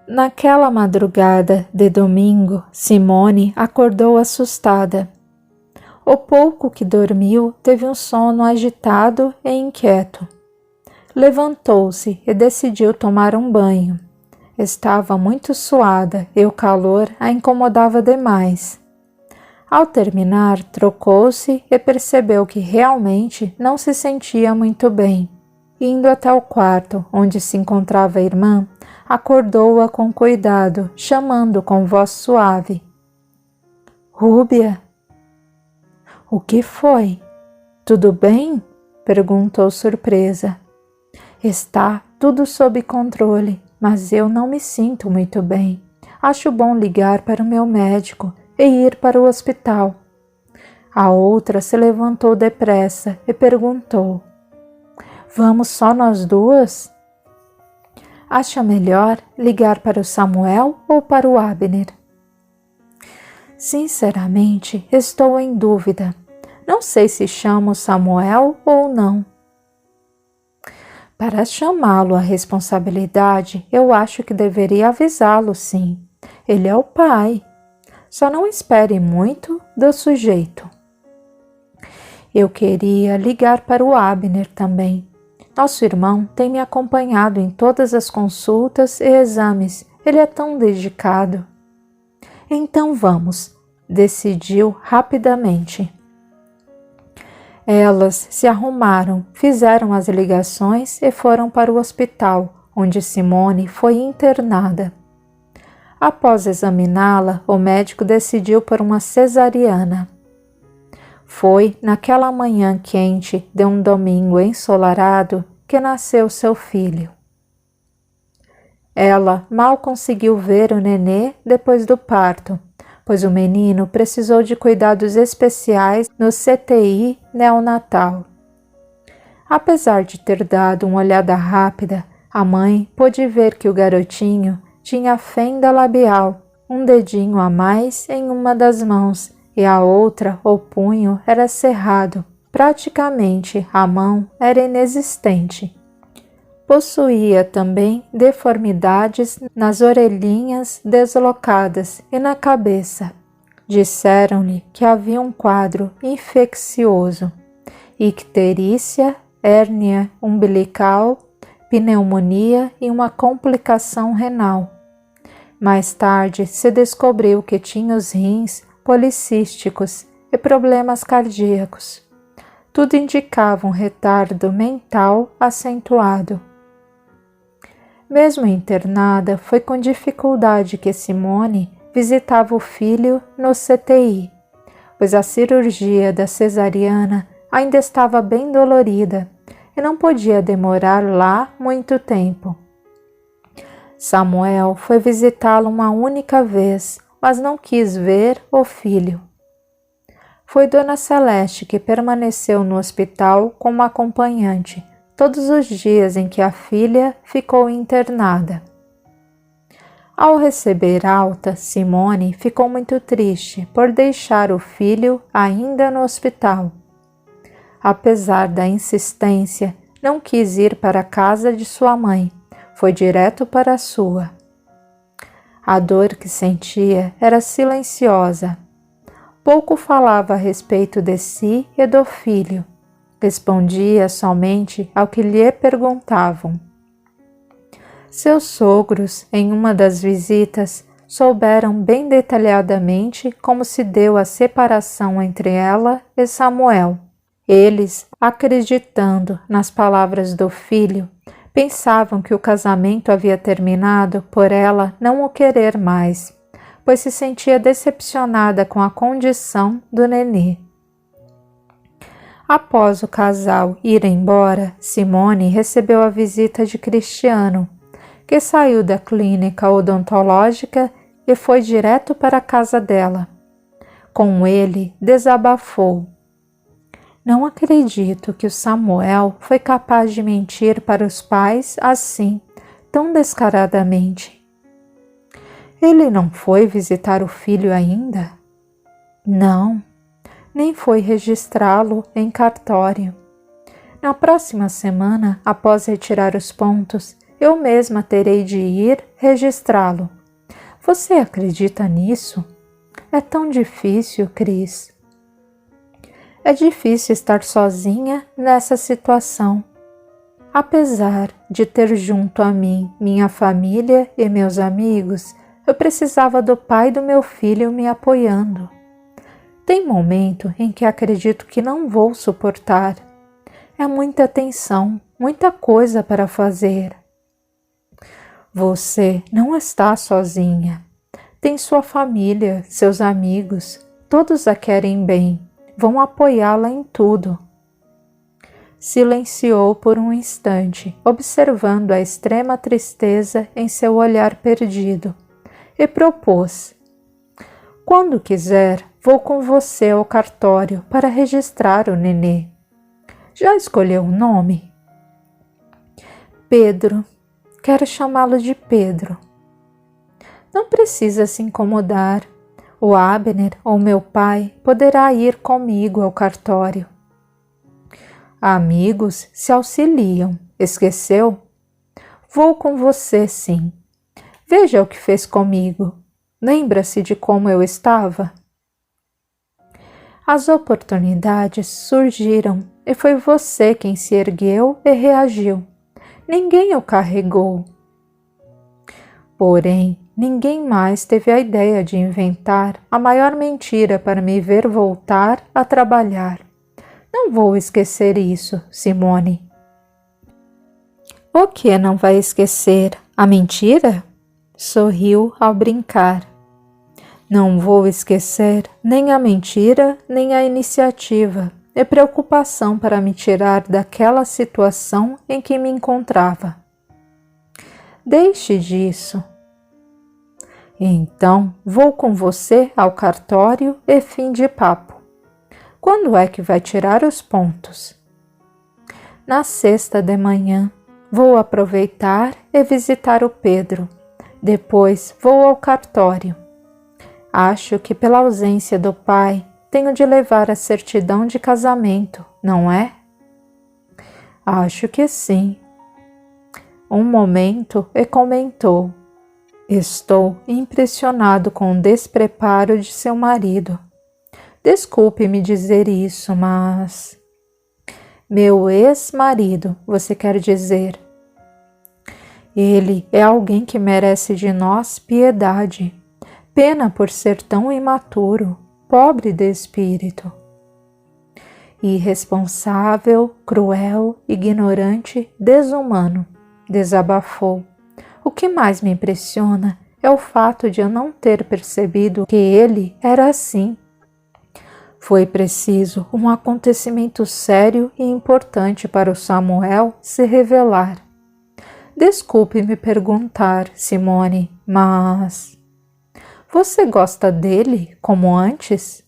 Naquela madrugada de domingo, Simone acordou assustada. O pouco que dormiu teve um sono agitado e inquieto. Levantou-se e decidiu tomar um banho. Estava muito suada e o calor a incomodava demais. Ao terminar, trocou-se e percebeu que realmente não se sentia muito bem. Indo até o quarto onde se encontrava a irmã, acordou-a com cuidado, chamando com voz suave. Rúbia! O que foi? Tudo bem? Perguntou surpresa. Está tudo sob controle, mas eu não me sinto muito bem. Acho bom ligar para o meu médico e ir para o hospital. A outra se levantou depressa e perguntou. Vamos só nós duas? Acha melhor ligar para o Samuel ou para o Abner? Sinceramente, estou em dúvida. Não sei se chamo Samuel ou não. Para chamá-lo à responsabilidade, eu acho que deveria avisá-lo, sim. Ele é o pai. Só não espere muito do sujeito. Eu queria ligar para o Abner também. Nosso irmão tem me acompanhado em todas as consultas e exames. Ele é tão dedicado. Então vamos, decidiu rapidamente. Elas se arrumaram, fizeram as ligações e foram para o hospital, onde Simone foi internada. Após examiná-la, o médico decidiu por uma cesariana. Foi naquela manhã quente de um domingo ensolarado que nasceu seu filho. Ela mal conseguiu ver o nenê depois do parto, pois o menino precisou de cuidados especiais no CTI neonatal. Apesar de ter dado uma olhada rápida, a mãe pôde ver que o garotinho tinha fenda labial, um dedinho a mais em uma das mãos e a outra, o punho, era cerrado. Praticamente a mão era inexistente. Possuía também deformidades nas orelhinhas deslocadas e na cabeça. Disseram-lhe que havia um quadro infeccioso, icterícia, hérnia umbilical, pneumonia e uma complicação renal. Mais tarde se descobriu que tinha os rins policísticos e problemas cardíacos. Tudo indicava um retardo mental acentuado. Mesmo internada, foi com dificuldade que Simone visitava o filho no CTI, pois a cirurgia da cesariana ainda estava bem dolorida e não podia demorar lá muito tempo. Samuel foi visitá-lo uma única vez, mas não quis ver o filho. Foi Dona Celeste que permaneceu no hospital como acompanhante todos os dias em que a filha ficou internada. Ao receber alta, Simone ficou muito triste por deixar o filho ainda no hospital. Apesar da insistência, não quis ir para a casa de sua mãe, foi direto para a sua. A dor que sentia era silenciosa. Pouco falava a respeito de si e do filho. Respondia somente ao que lhe perguntavam. Seus sogros, em uma das visitas, souberam bem detalhadamente como se deu a separação entre ela e Samuel. Eles, acreditando nas palavras do filho, pensavam que o casamento havia terminado por ela não o querer mais, pois se sentia decepcionada com a condição do nenê. Após o casal ir embora, Simone recebeu a visita de Cristiano, que saiu da clínica odontológica e foi direto para a casa dela. Com ele, desabafou. Não acredito que o Samuel foi capaz de mentir para os pais assim, tão descaradamente. Ele não foi visitar o filho ainda? Não, nem foi registrá-lo em cartório. Na próxima semana, após retirar os pontos, eu mesma terei de ir registrá-lo. Você acredita nisso? É tão difícil, Cris. É difícil estar sozinha nessa situação. Apesar de ter junto a mim minha família e meus amigos, eu precisava do pai do meu filho me apoiando. Tem momento em que acredito que não vou suportar. É muita tensão, muita coisa para fazer. Você não está sozinha. Tem sua família, seus amigos, todos a querem bem, vão apoiá-la em tudo. Silenciou por um instante, observando a extrema tristeza em seu olhar perdido, e propôs: quando quiser, vou com você ao cartório para registrar o nenê. Já escolheu o nome? Pedro. Quero chamá-lo de Pedro. Não precisa se incomodar. O Abner ou meu pai poderá ir comigo ao cartório. Amigos se auxiliam. Esqueceu? Vou com você, sim. Veja o que fez comigo. Lembra-se de como eu estava? As oportunidades surgiram e foi você quem se ergueu e reagiu. Ninguém o carregou. Porém, ninguém mais teve a ideia de inventar a maior mentira para me ver voltar a trabalhar. Não vou esquecer isso, Simone. O que não vai esquecer? A mentira? Sorriu ao brincar. Não vou esquecer nem a mentira, nem a iniciativa e preocupação para me tirar daquela situação em que me encontrava. Deixe disso. Então, vou com você ao cartório e fim de papo. Quando é que vai tirar os pontos? Na sexta de manhã. Vou aproveitar e visitar o Pedro. Depois vou ao cartório. Acho que pela ausência do pai, tenho de levar a certidão de casamento, não é? Acho que sim. Um momento e comentou: estou impressionado com o despreparo de seu marido. Desculpe-me dizer isso, mas... Meu ex-marido, você quer dizer? Ele é alguém que merece de nós piedade. Pena por ser tão imaturo, pobre de espírito. Irresponsável, cruel, ignorante, desumano, desabafou. O que mais me impressiona é o fato de eu não ter percebido que ele era assim. Foi preciso um acontecimento sério e importante para o Samuel se revelar. Desculpe me perguntar, Simone, mas... Você gosta dele como antes?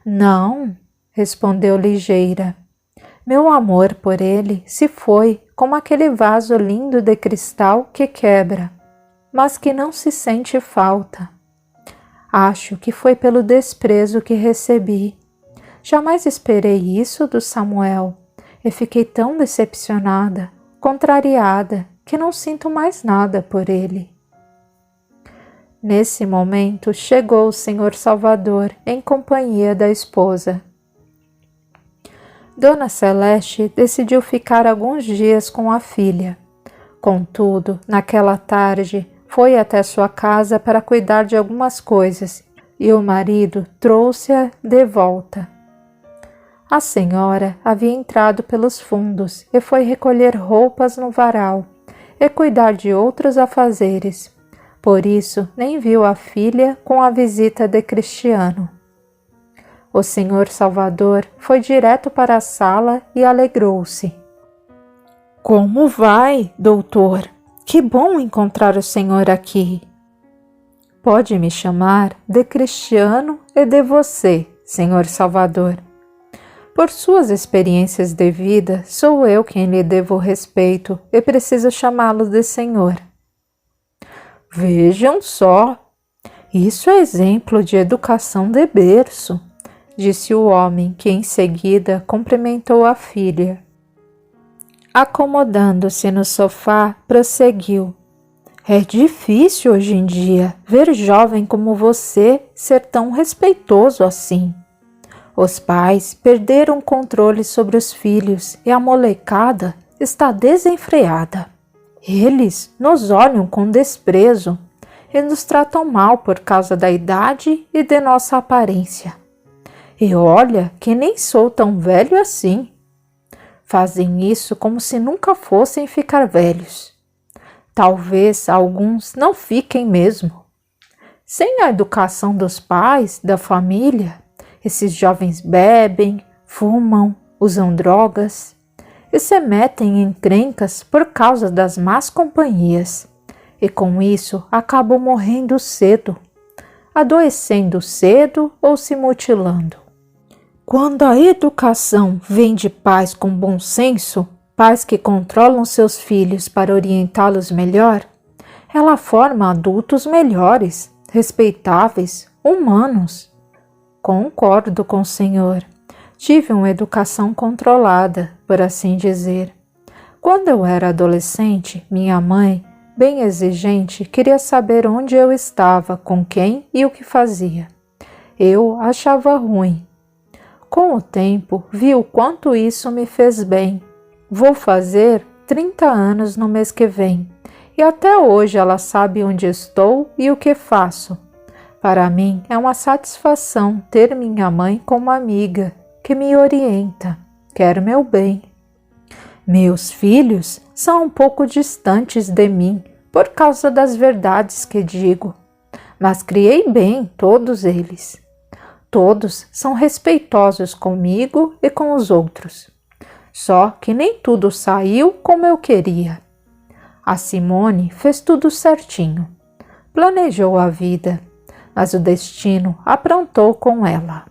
Não, respondeu ligeira. Meu amor por ele se foi como aquele vaso lindo de cristal que quebra, mas que não se sente falta. Acho que foi pelo desprezo que recebi. Jamais esperei isso do Samuel e fiquei tão decepcionada, contrariada, que não sinto mais nada por ele. Nesse momento chegou o Senhor Salvador em companhia da esposa. Dona Celeste decidiu ficar alguns dias com a filha. Contudo, naquela tarde, foi até sua casa para cuidar de algumas coisas e o marido trouxe-a de volta. A senhora havia entrado pelos fundos e foi recolher roupas no varal e cuidar de outros afazeres. Por isso, nem viu a filha com a visita de Cristiano. O Senhor Salvador foi direto para a sala e alegrou-se. Como vai, doutor? Que bom encontrar o senhor aqui. Pode me chamar de Cristiano e de você, Senhor Salvador. Por suas experiências de vida, sou eu quem lhe devo respeito e preciso chamá-lo de senhor. Vejam só, isso é exemplo de educação de berço, disse o homem que em seguida cumprimentou a filha. Acomodando-se no sofá, prosseguiu. É difícil hoje em dia ver jovem como você ser tão respeitoso assim. Os pais perderam o controle sobre os filhos e a molecada está desenfreada. Eles nos olham com desprezo e nos tratam mal por causa da idade e de nossa aparência. E olha que nem sou tão velho assim. Fazem isso como se nunca fossem ficar velhos. Talvez alguns não fiquem mesmo. Sem a educação dos pais, da família, esses jovens bebem, fumam, usam drogas e se metem em encrencas por causa das más companhias. E com isso acabam morrendo cedo, adoecendo cedo ou se mutilando. Quando a educação vem de pais com bom senso, pais que controlam seus filhos para orientá-los melhor, ela forma adultos melhores, respeitáveis, humanos. Concordo com o Senhor. Tive uma educação controlada, por assim dizer. Quando eu era adolescente, minha mãe, bem exigente, queria saber onde eu estava, com quem e o que fazia. Eu achava ruim. Com o tempo, vi o quanto isso me fez bem. Vou fazer 30 anos no mês que vem, e até hoje ela sabe onde estou e o que faço. Para mim é uma satisfação ter minha mãe como amiga, que me orienta, quer meu bem. Meus filhos são um pouco distantes de mim por causa das verdades que digo, mas criei bem todos eles. Todos são respeitosos comigo e com os outros. Só que nem tudo saiu como eu queria. A Simone fez tudo certinho. Planejou a vida, mas o destino aprontou com ela.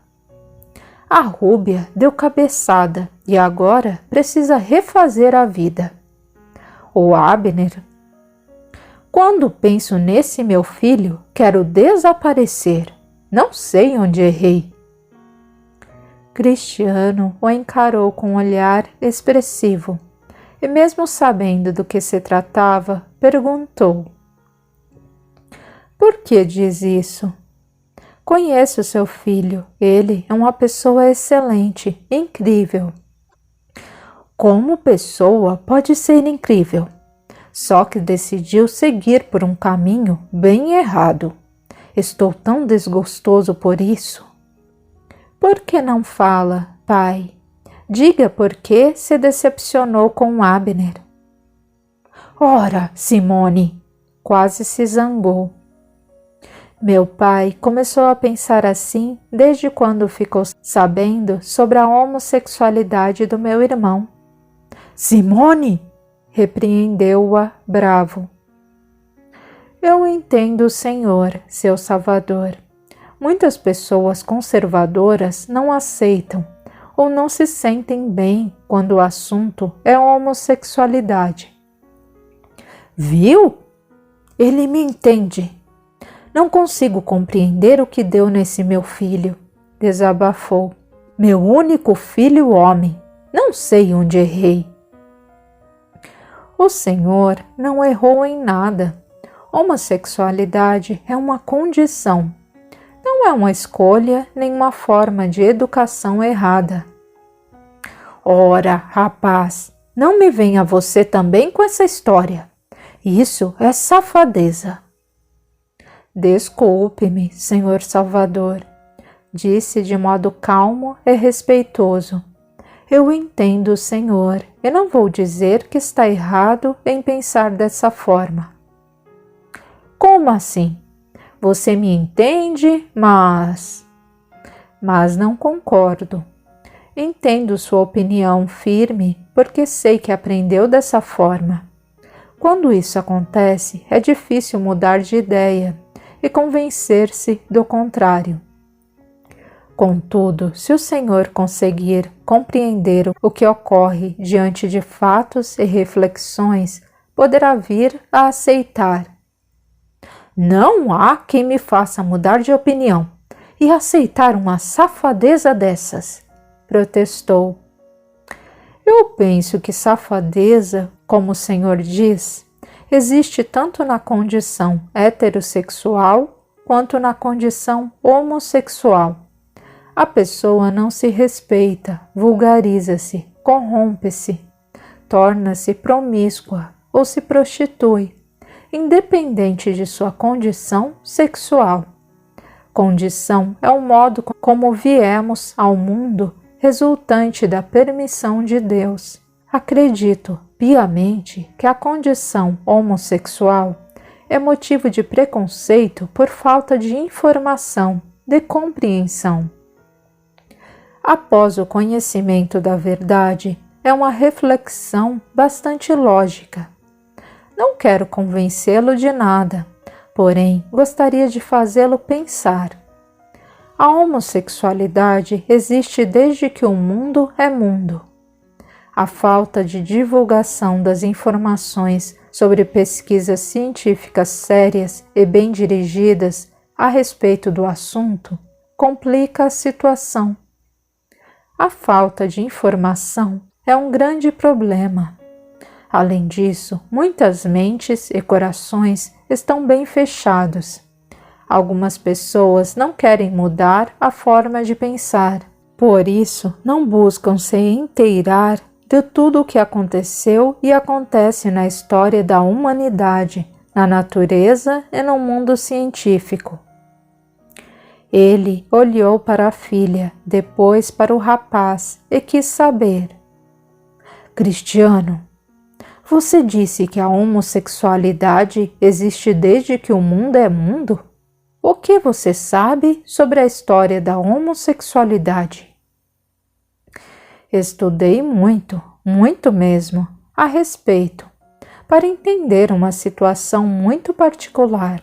A Rúbia deu cabeçada e agora precisa refazer a vida. O Abner. Quando penso nesse meu filho, quero desaparecer. Não sei onde errei. Cristiano o encarou com um olhar expressivo e, mesmo sabendo do que se tratava, perguntou: Por que diz isso? Conheço seu filho. Ele é uma pessoa excelente, incrível. Como pessoa pode ser incrível, só que decidiu seguir por um caminho bem errado. Estou tão desgostoso por isso. Por que não fala, pai? Diga por que se decepcionou com Abner. Ora, Simone, quase se zangou. Meu pai começou a pensar assim desde quando ficou sabendo sobre a homossexualidade do meu irmão. Simone! Repreendeu-a bravo. Eu entendo o Senhor, seu Salvador. Muitas pessoas conservadoras não aceitam ou não se sentem bem quando o assunto é a homossexualidade. Viu? Ele me entende. Não consigo compreender o que deu nesse meu filho, desabafou. Meu único filho homem. Não sei onde errei. O Senhor não errou em nada. Homossexualidade é uma condição. Não é uma escolha nem uma forma de educação errada. Ora, rapaz, não me venha você também com essa história. Isso é safadeza. Desculpe-me, Senhor Salvador, disse de modo calmo e respeitoso. Eu entendo o Senhor e não vou dizer que está errado em pensar dessa forma. Como assim? Você me entende, mas não concordo. Entendo sua opinião firme porque sei que aprendeu dessa forma. Quando isso acontece, é difícil mudar de ideia e convencer-se do contrário. Contudo, se o Senhor conseguir compreender o que ocorre diante de fatos e reflexões, poderá vir a aceitar. Não há quem me faça mudar de opinião e aceitar uma safadeza dessas, protestou. Eu penso que safadeza, como o Senhor diz, existe tanto na condição heterossexual quanto na condição homossexual. A pessoa não se respeita, vulgariza-se, corrompe-se, torna-se promíscua ou se prostitui, independente de sua condição sexual. Condição é o modo como viemos ao mundo resultante da permissão de Deus. Acredito piamente que a condição homossexual é motivo de preconceito por falta de informação, de compreensão. Após o conhecimento da verdade, é uma reflexão bastante lógica. Não quero convencê-lo de nada, porém gostaria de fazê-lo pensar. A homossexualidade existe desde que o mundo é mundo. A falta de divulgação das informações sobre pesquisas científicas sérias e bem dirigidas a respeito do assunto complica a situação. A falta de informação é um grande problema. Além disso, muitas mentes e corações estão bem fechados. Algumas pessoas não querem mudar a forma de pensar, por isso não buscam se inteirar de tudo o que aconteceu e acontece na história da humanidade, na natureza e no mundo científico. Ele olhou para a filha, depois para o rapaz e quis saber: Cristiano, você disse que a homossexualidade existe desde que o mundo é mundo? O que você sabe sobre a história da homossexualidade? Estudei muito, muito mesmo, a respeito, para entender uma situação muito particular.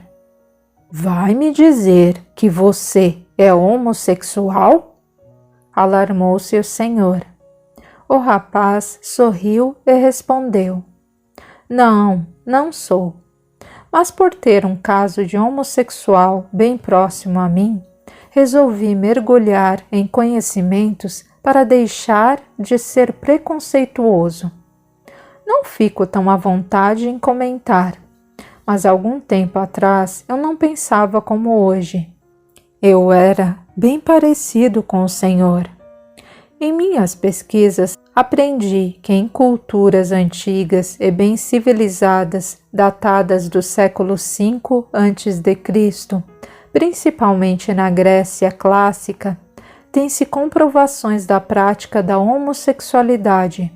Vai me dizer que você é homossexual? Alarmou-se o senhor. O rapaz sorriu e respondeu: Não, não sou. Mas por ter um caso de homossexual bem próximo a mim, resolvi mergulhar em conhecimentos para deixar de ser preconceituoso. Não fico tão à vontade em comentar, mas algum tempo atrás eu não pensava como hoje. Eu era bem parecido com o Senhor. Em minhas pesquisas, aprendi que em culturas antigas e bem civilizadas, datadas do século V a.C., principalmente na Grécia clássica, tem-se comprovações da prática da homossexualidade.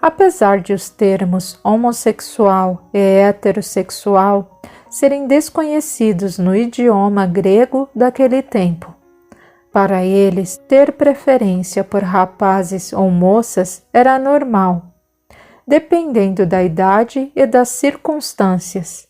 Apesar de os termos homossexual e heterossexual serem desconhecidos no idioma grego daquele tempo, para eles, ter preferência por rapazes ou moças era normal, dependendo da idade e das circunstâncias.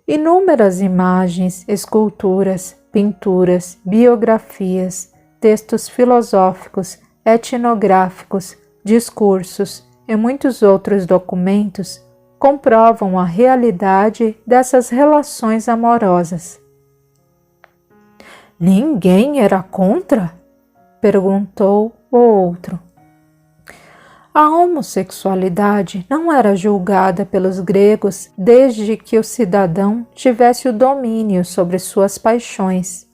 Inúmeras imagens, esculturas, pinturas, biografias, textos filosóficos, etnográficos, discursos e muitos outros documentos comprovam a realidade dessas relações amorosas. Ninguém era contra? Perguntou o outro. A homossexualidade não era julgada pelos gregos desde que o cidadão tivesse o domínio sobre suas paixões.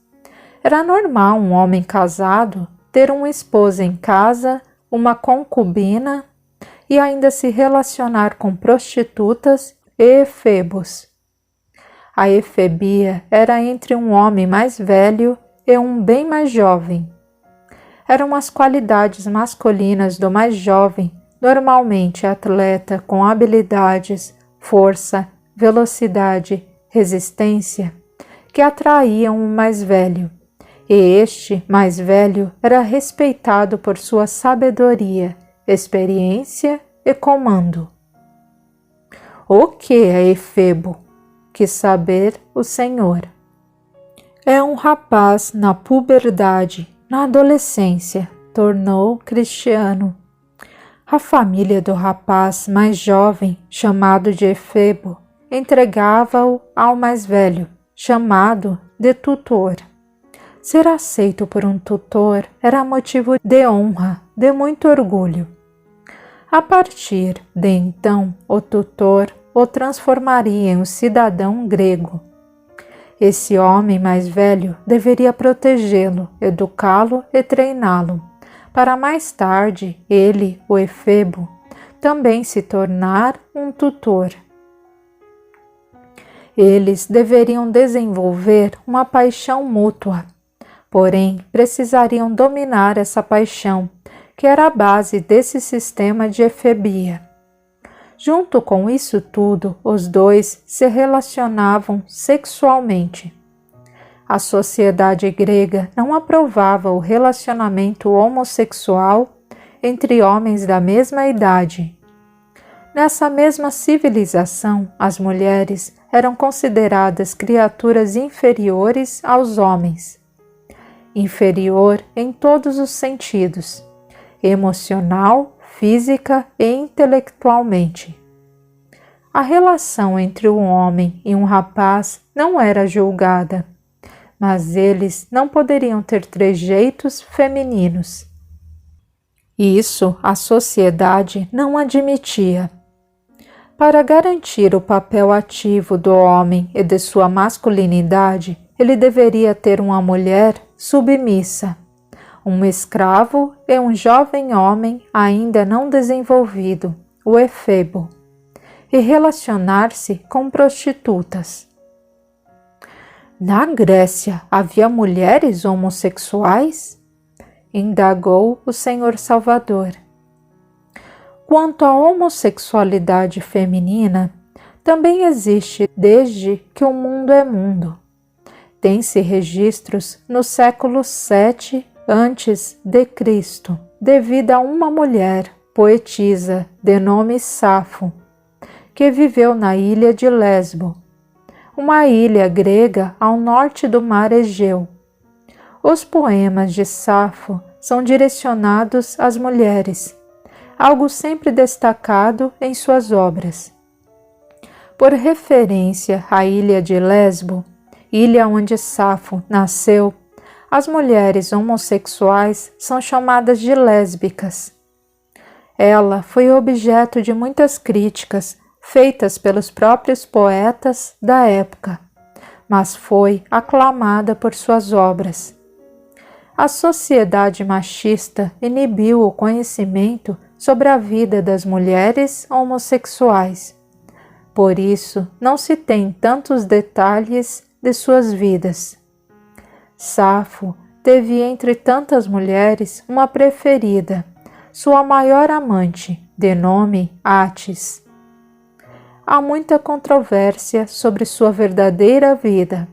Era normal um homem casado ter uma esposa em casa, uma concubina e ainda se relacionar com prostitutas e efebos. A efebia era entre um homem mais velho e um bem mais jovem. Eram as qualidades masculinas do mais jovem, normalmente atleta com habilidades, força, velocidade, resistência, que atraíam o mais velho. E este mais velho era respeitado por sua sabedoria, experiência e comando. O que é efebo? Quis saber o Senhor. É um rapaz na puberdade, na adolescência, tornou Cristiano. A família do rapaz mais jovem, chamado de efebo, entregava-o ao mais velho, chamado de tutor. Ser aceito por um tutor era motivo de honra, de muito orgulho. A partir de então, o tutor o transformaria em um cidadão grego. Esse homem mais velho deveria protegê-lo, educá-lo e treiná-lo, para mais tarde ele, o Efebo, também se tornar um tutor. Eles deveriam desenvolver uma paixão mútua, porém precisariam dominar essa paixão, que era a base desse sistema de efebia. Junto com isso tudo, os dois se relacionavam sexualmente. A sociedade grega não aprovava o relacionamento homossexual entre homens da mesma idade. Nessa mesma civilização, as mulheres eram consideradas criaturas inferiores aos homens. Inferior em todos os sentidos: emocional, física e intelectualmente. A relação entre um homem e um rapaz não era julgada, mas eles não poderiam ter trejeitos femininos. Isso a sociedade não admitia. Para garantir o papel ativo do homem e de sua masculinidade, ele deveria ter uma mulher submissa, um escravo e um jovem homem ainda não desenvolvido, o Efebo, e relacionar-se com prostitutas. Na Grécia havia mulheres homossexuais? Indagou o Senhor Salvador. Quanto à homossexualidade feminina, também existe desde que o mundo é mundo. Tem-se registros no século VII a.C., devido a uma mulher, poetisa, de nome Safo, que viveu na ilha de Lesbo, uma ilha grega ao norte do mar Egeu. Os poemas de Safo são direcionados às mulheres, algo sempre destacado em suas obras. Por referência à ilha de Lesbo, ilha onde Safo nasceu, as mulheres homossexuais são chamadas de lésbicas. Ela foi objeto de muitas críticas feitas pelos próprios poetas da época, mas foi aclamada por suas obras. A sociedade machista inibiu o conhecimento sobre a vida das mulheres homossexuais. Por isso, não se tem tantos detalhes de suas vidas. Safo teve entre tantas mulheres uma preferida, sua maior amante, de nome Átis. Há muita controvérsia sobre sua verdadeira vida.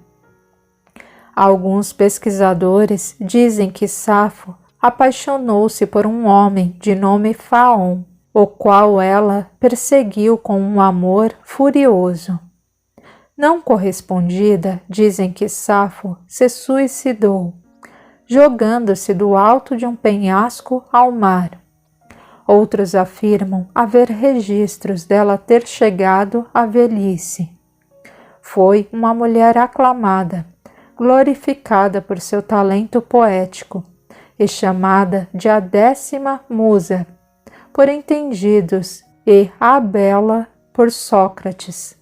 Alguns pesquisadores dizem que Safo apaixonou-se por um homem de nome Faon, o qual ela perseguiu com um amor furioso. Não correspondida, dizem que Safo se suicidou, jogando-se do alto de um penhasco ao mar. Outros afirmam haver registros dela ter chegado à velhice. Foi uma mulher aclamada, glorificada por seu talento poético e chamada de a 10ª musa por entendidos e a bela por Sócrates.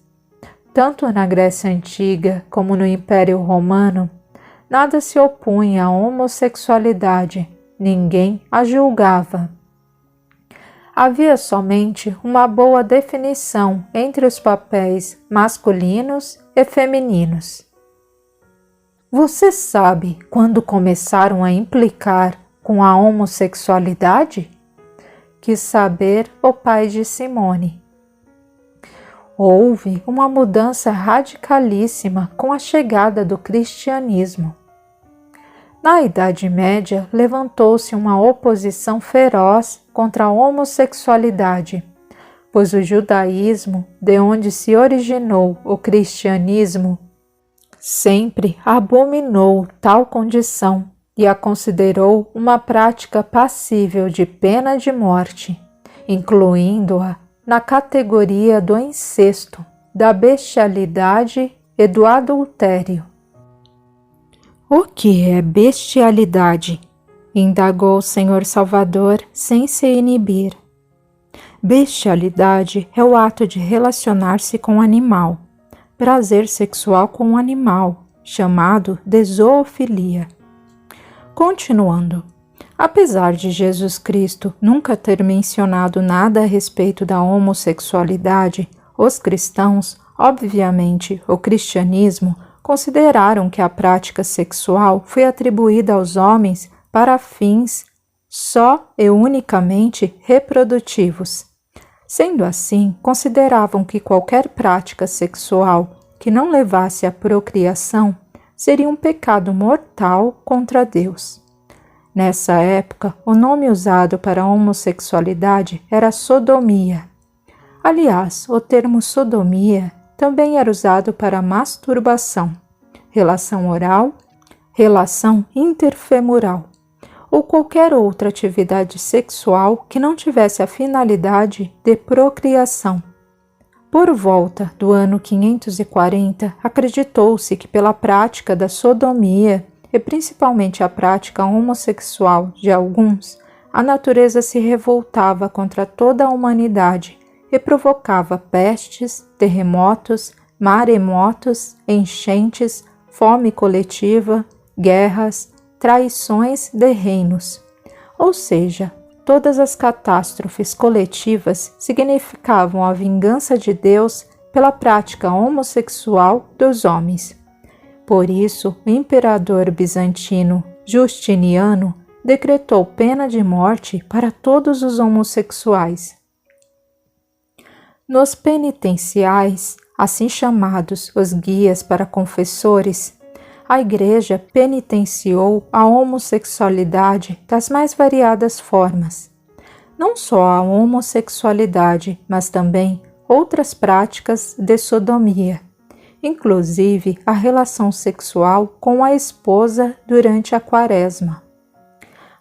Tanto na Grécia Antiga como no Império Romano, nada se opunha à homossexualidade, ninguém a julgava. Havia somente uma boa definição entre os papéis masculinos e femininos. Você sabe quando começaram a implicar com a homossexualidade? Quis saber o pai de Simone. Houve uma mudança radicalíssima com a chegada do cristianismo. Na Idade Média, levantou-se uma oposição feroz contra a homossexualidade, pois o judaísmo, de onde se originou o cristianismo, sempre abominou tal condição e a considerou uma prática passível de pena de morte, incluindo-a na categoria do incesto, da bestialidade e do adultério. O que é bestialidade? Indagou o Senhor Salvador sem se inibir. Bestialidade é o ato de relacionar-se com um animal, prazer sexual com um animal, chamado de zoofilia. Continuando, apesar de Jesus Cristo nunca ter mencionado nada a respeito da homossexualidade, os cristãos, obviamente o cristianismo, consideraram que a prática sexual foi atribuída aos homens para fins só e unicamente reprodutivos. Sendo assim, consideravam que qualquer prática sexual que não levasse à procriação seria um pecado mortal contra Deus. Nessa época, o nome usado para a homossexualidade era sodomia. Aliás, o termo sodomia também era usado para masturbação, relação oral, relação interfemoral ou qualquer outra atividade sexual que não tivesse a finalidade de procriação. Por volta do ano 540, acreditou-se que pela prática da sodomia, e principalmente a prática homossexual de alguns, a natureza se revoltava contra toda a humanidade e provocava pestes, terremotos, maremotos, enchentes, fome coletiva, guerras, traições de reinos. Ou seja, todas as catástrofes coletivas significavam a vingança de Deus pela prática homossexual dos homens. Por isso, o imperador bizantino Justiniano decretou pena de morte para todos os homossexuais. Nos penitenciais, assim chamados os guias para confessores, a Igreja penitenciou a homossexualidade das mais variadas formas. Não só a homossexualidade, mas também outras práticas de sodomia, inclusive a relação sexual com a esposa durante a Quaresma.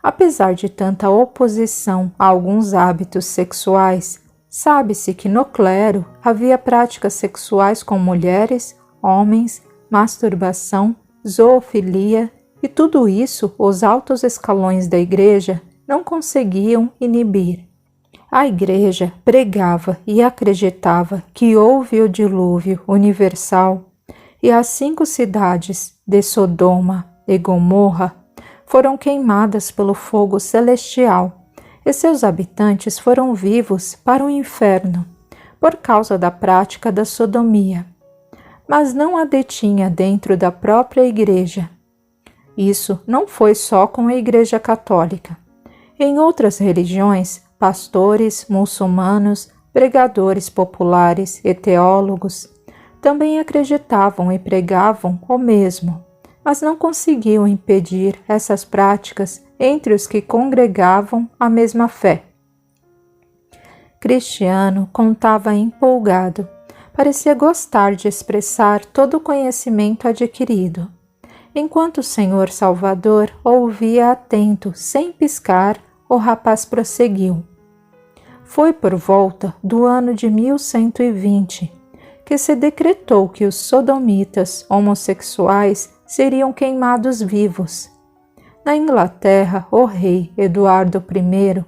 Apesar de tanta oposição a alguns hábitos sexuais, sabe-se que no clero havia práticas sexuais com mulheres, homens, masturbação, zoofilia, e tudo isso os altos escalões da Igreja não conseguiam inibir. A Igreja pregava e acreditava que houve o dilúvio universal e as 5 cidades de Sodoma e Gomorra foram queimadas pelo fogo celestial e seus habitantes foram vivos para o inferno por causa da prática da sodomia. Mas não a detinha dentro da própria Igreja. Isso não foi só com a Igreja Católica. Em outras religiões, pastores, muçulmanos, pregadores populares e teólogos também acreditavam e pregavam o mesmo, mas não conseguiam impedir essas práticas entre os que congregavam a mesma fé. Cristiano contava empolgado. Parecia gostar de expressar todo o conhecimento adquirido, enquanto o Senhor Salvador ouvia atento, sem piscar, o rapaz prosseguiu. Foi por volta do ano de 1120 que se decretou que os sodomitas homossexuais seriam queimados vivos. Na Inglaterra, o rei Eduardo I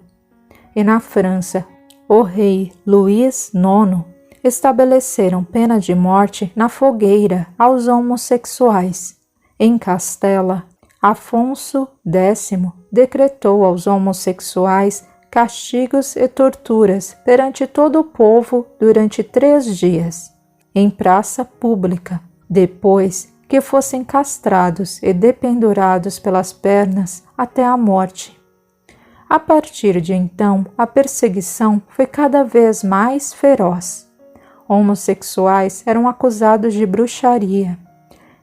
e na França, o rei Luís IX estabeleceram pena de morte na fogueira aos homossexuais. Em Castela, Afonso X decretou aos homossexuais castigos e torturas perante todo o povo durante 3 dias, em praça pública, depois que fossem castrados e dependurados pelas pernas até a morte. A partir de então, a perseguição foi cada vez mais feroz. Homossexuais eram acusados de bruxaria.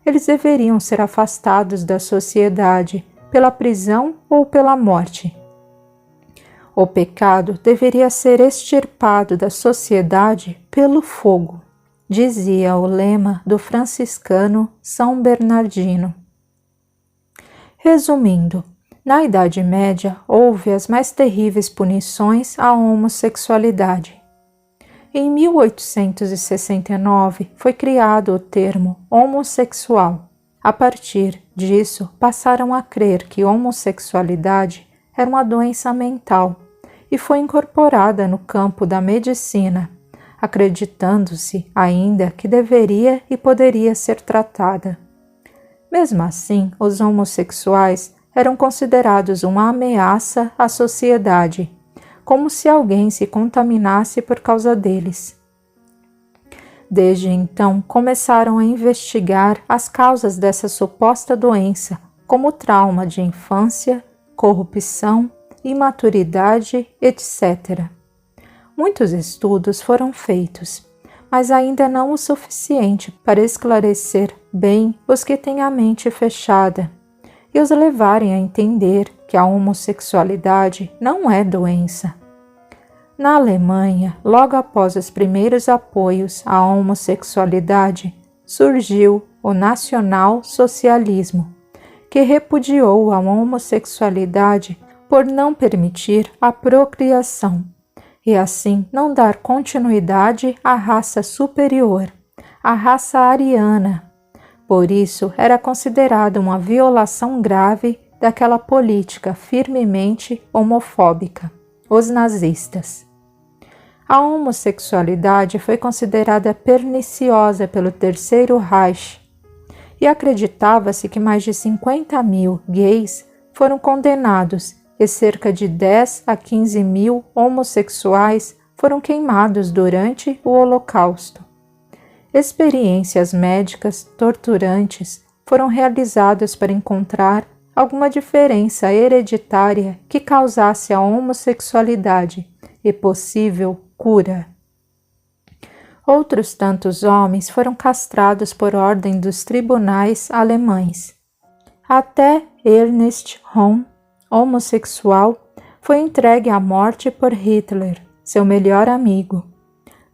Eles deveriam ser afastados da sociedade pela prisão ou pela morte. O pecado deveria ser extirpado da sociedade pelo fogo, dizia o lema do franciscano São Bernardino. Resumindo, na Idade Média houve as mais terríveis punições à homossexualidade. Em 1869 foi criado o termo homossexual, A partir disso, passaram a crer que homossexualidade era uma doença mental e foi incorporada no campo da medicina, acreditando-se ainda que deveria e poderia ser tratada. Mesmo assim, os homossexuais eram considerados uma ameaça à sociedade, como se alguém se contaminasse por causa deles. Desde então, começaram a investigar as causas dessa suposta doença, como trauma de infância, corrupção, imaturidade, etc. Muitos estudos foram feitos, mas ainda não o suficiente para esclarecer bem os que têm a mente fechada e os levarem a entender que a homossexualidade não é doença. Na Alemanha, logo após os primeiros apoios à homossexualidade, surgiu o nacional-socialismo, que repudiou a homossexualidade por não permitir a procriação e assim não dar continuidade à raça superior, a raça ariana. Por isso, era considerada uma violação grave daquela política firmemente homofóbica, os nazistas. A homossexualidade foi considerada perniciosa pelo Terceiro Reich e acreditava-se que mais de 50.000 gays foram condenados e cerca de 10 a 15 mil homossexuais foram queimados durante o Holocausto. Experiências médicas torturantes foram realizadas para encontrar alguma diferença hereditária que causasse a homossexualidade e possível cura. Outros tantos homens foram castrados por ordem dos tribunais alemães. Até Ernst Röhm, homossexual, foi entregue à morte por Hitler, seu melhor amigo.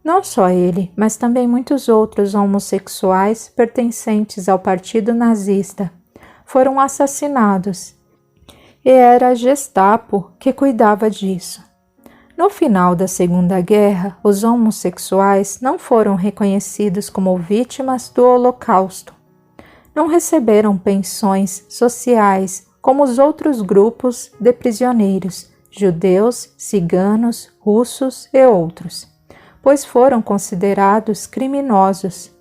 Não só ele, mas também muitos outros homossexuais pertencentes ao partido nazista foram assassinados, e era a Gestapo que cuidava disso. No final da Segunda Guerra, os homossexuais não foram reconhecidos como vítimas do Holocausto. Não receberam pensões sociais como os outros grupos de prisioneiros, judeus, ciganos, russos e outros, pois foram considerados criminosos.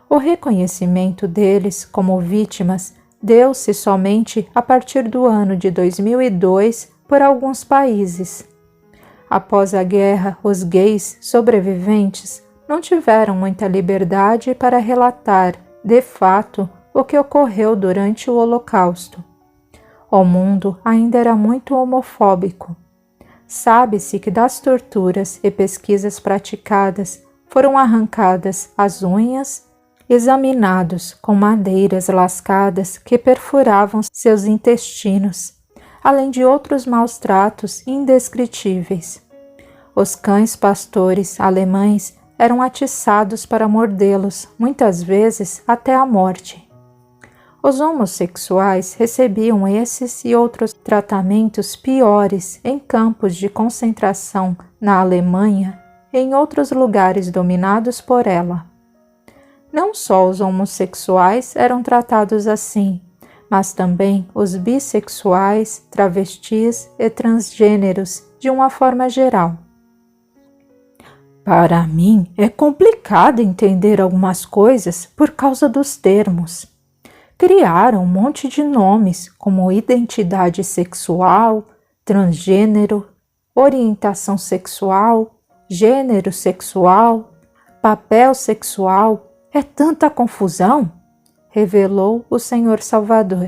O reconhecimento deles como vítimas deu-se somente a partir do ano de 2002 por alguns países. Após a guerra, os gays sobreviventes não tiveram muita liberdade para relatar, de fato, o que ocorreu durante o Holocausto. O mundo ainda era muito homofóbico. Sabe-se que das torturas e pesquisas praticadas foram arrancadas as unhas, examinados com madeiras lascadas que perfuravam seus intestinos, além de outros maus tratos indescritíveis. Os cães pastores alemães eram atiçados para mordê-los, muitas vezes até a morte. Os homossexuais recebiam esses e outros tratamentos piores em campos de concentração na Alemanha e em outros lugares dominados por ela. Não só os homossexuais eram tratados assim, mas também os bissexuais, travestis e transgêneros de uma forma geral. Para mim, é complicado entender algumas coisas por causa dos termos. Criaram um monte de nomes como identidade sexual, transgênero, orientação sexual, gênero sexual, papel sexual. É tanta confusão, revelou o Senhor Salvador.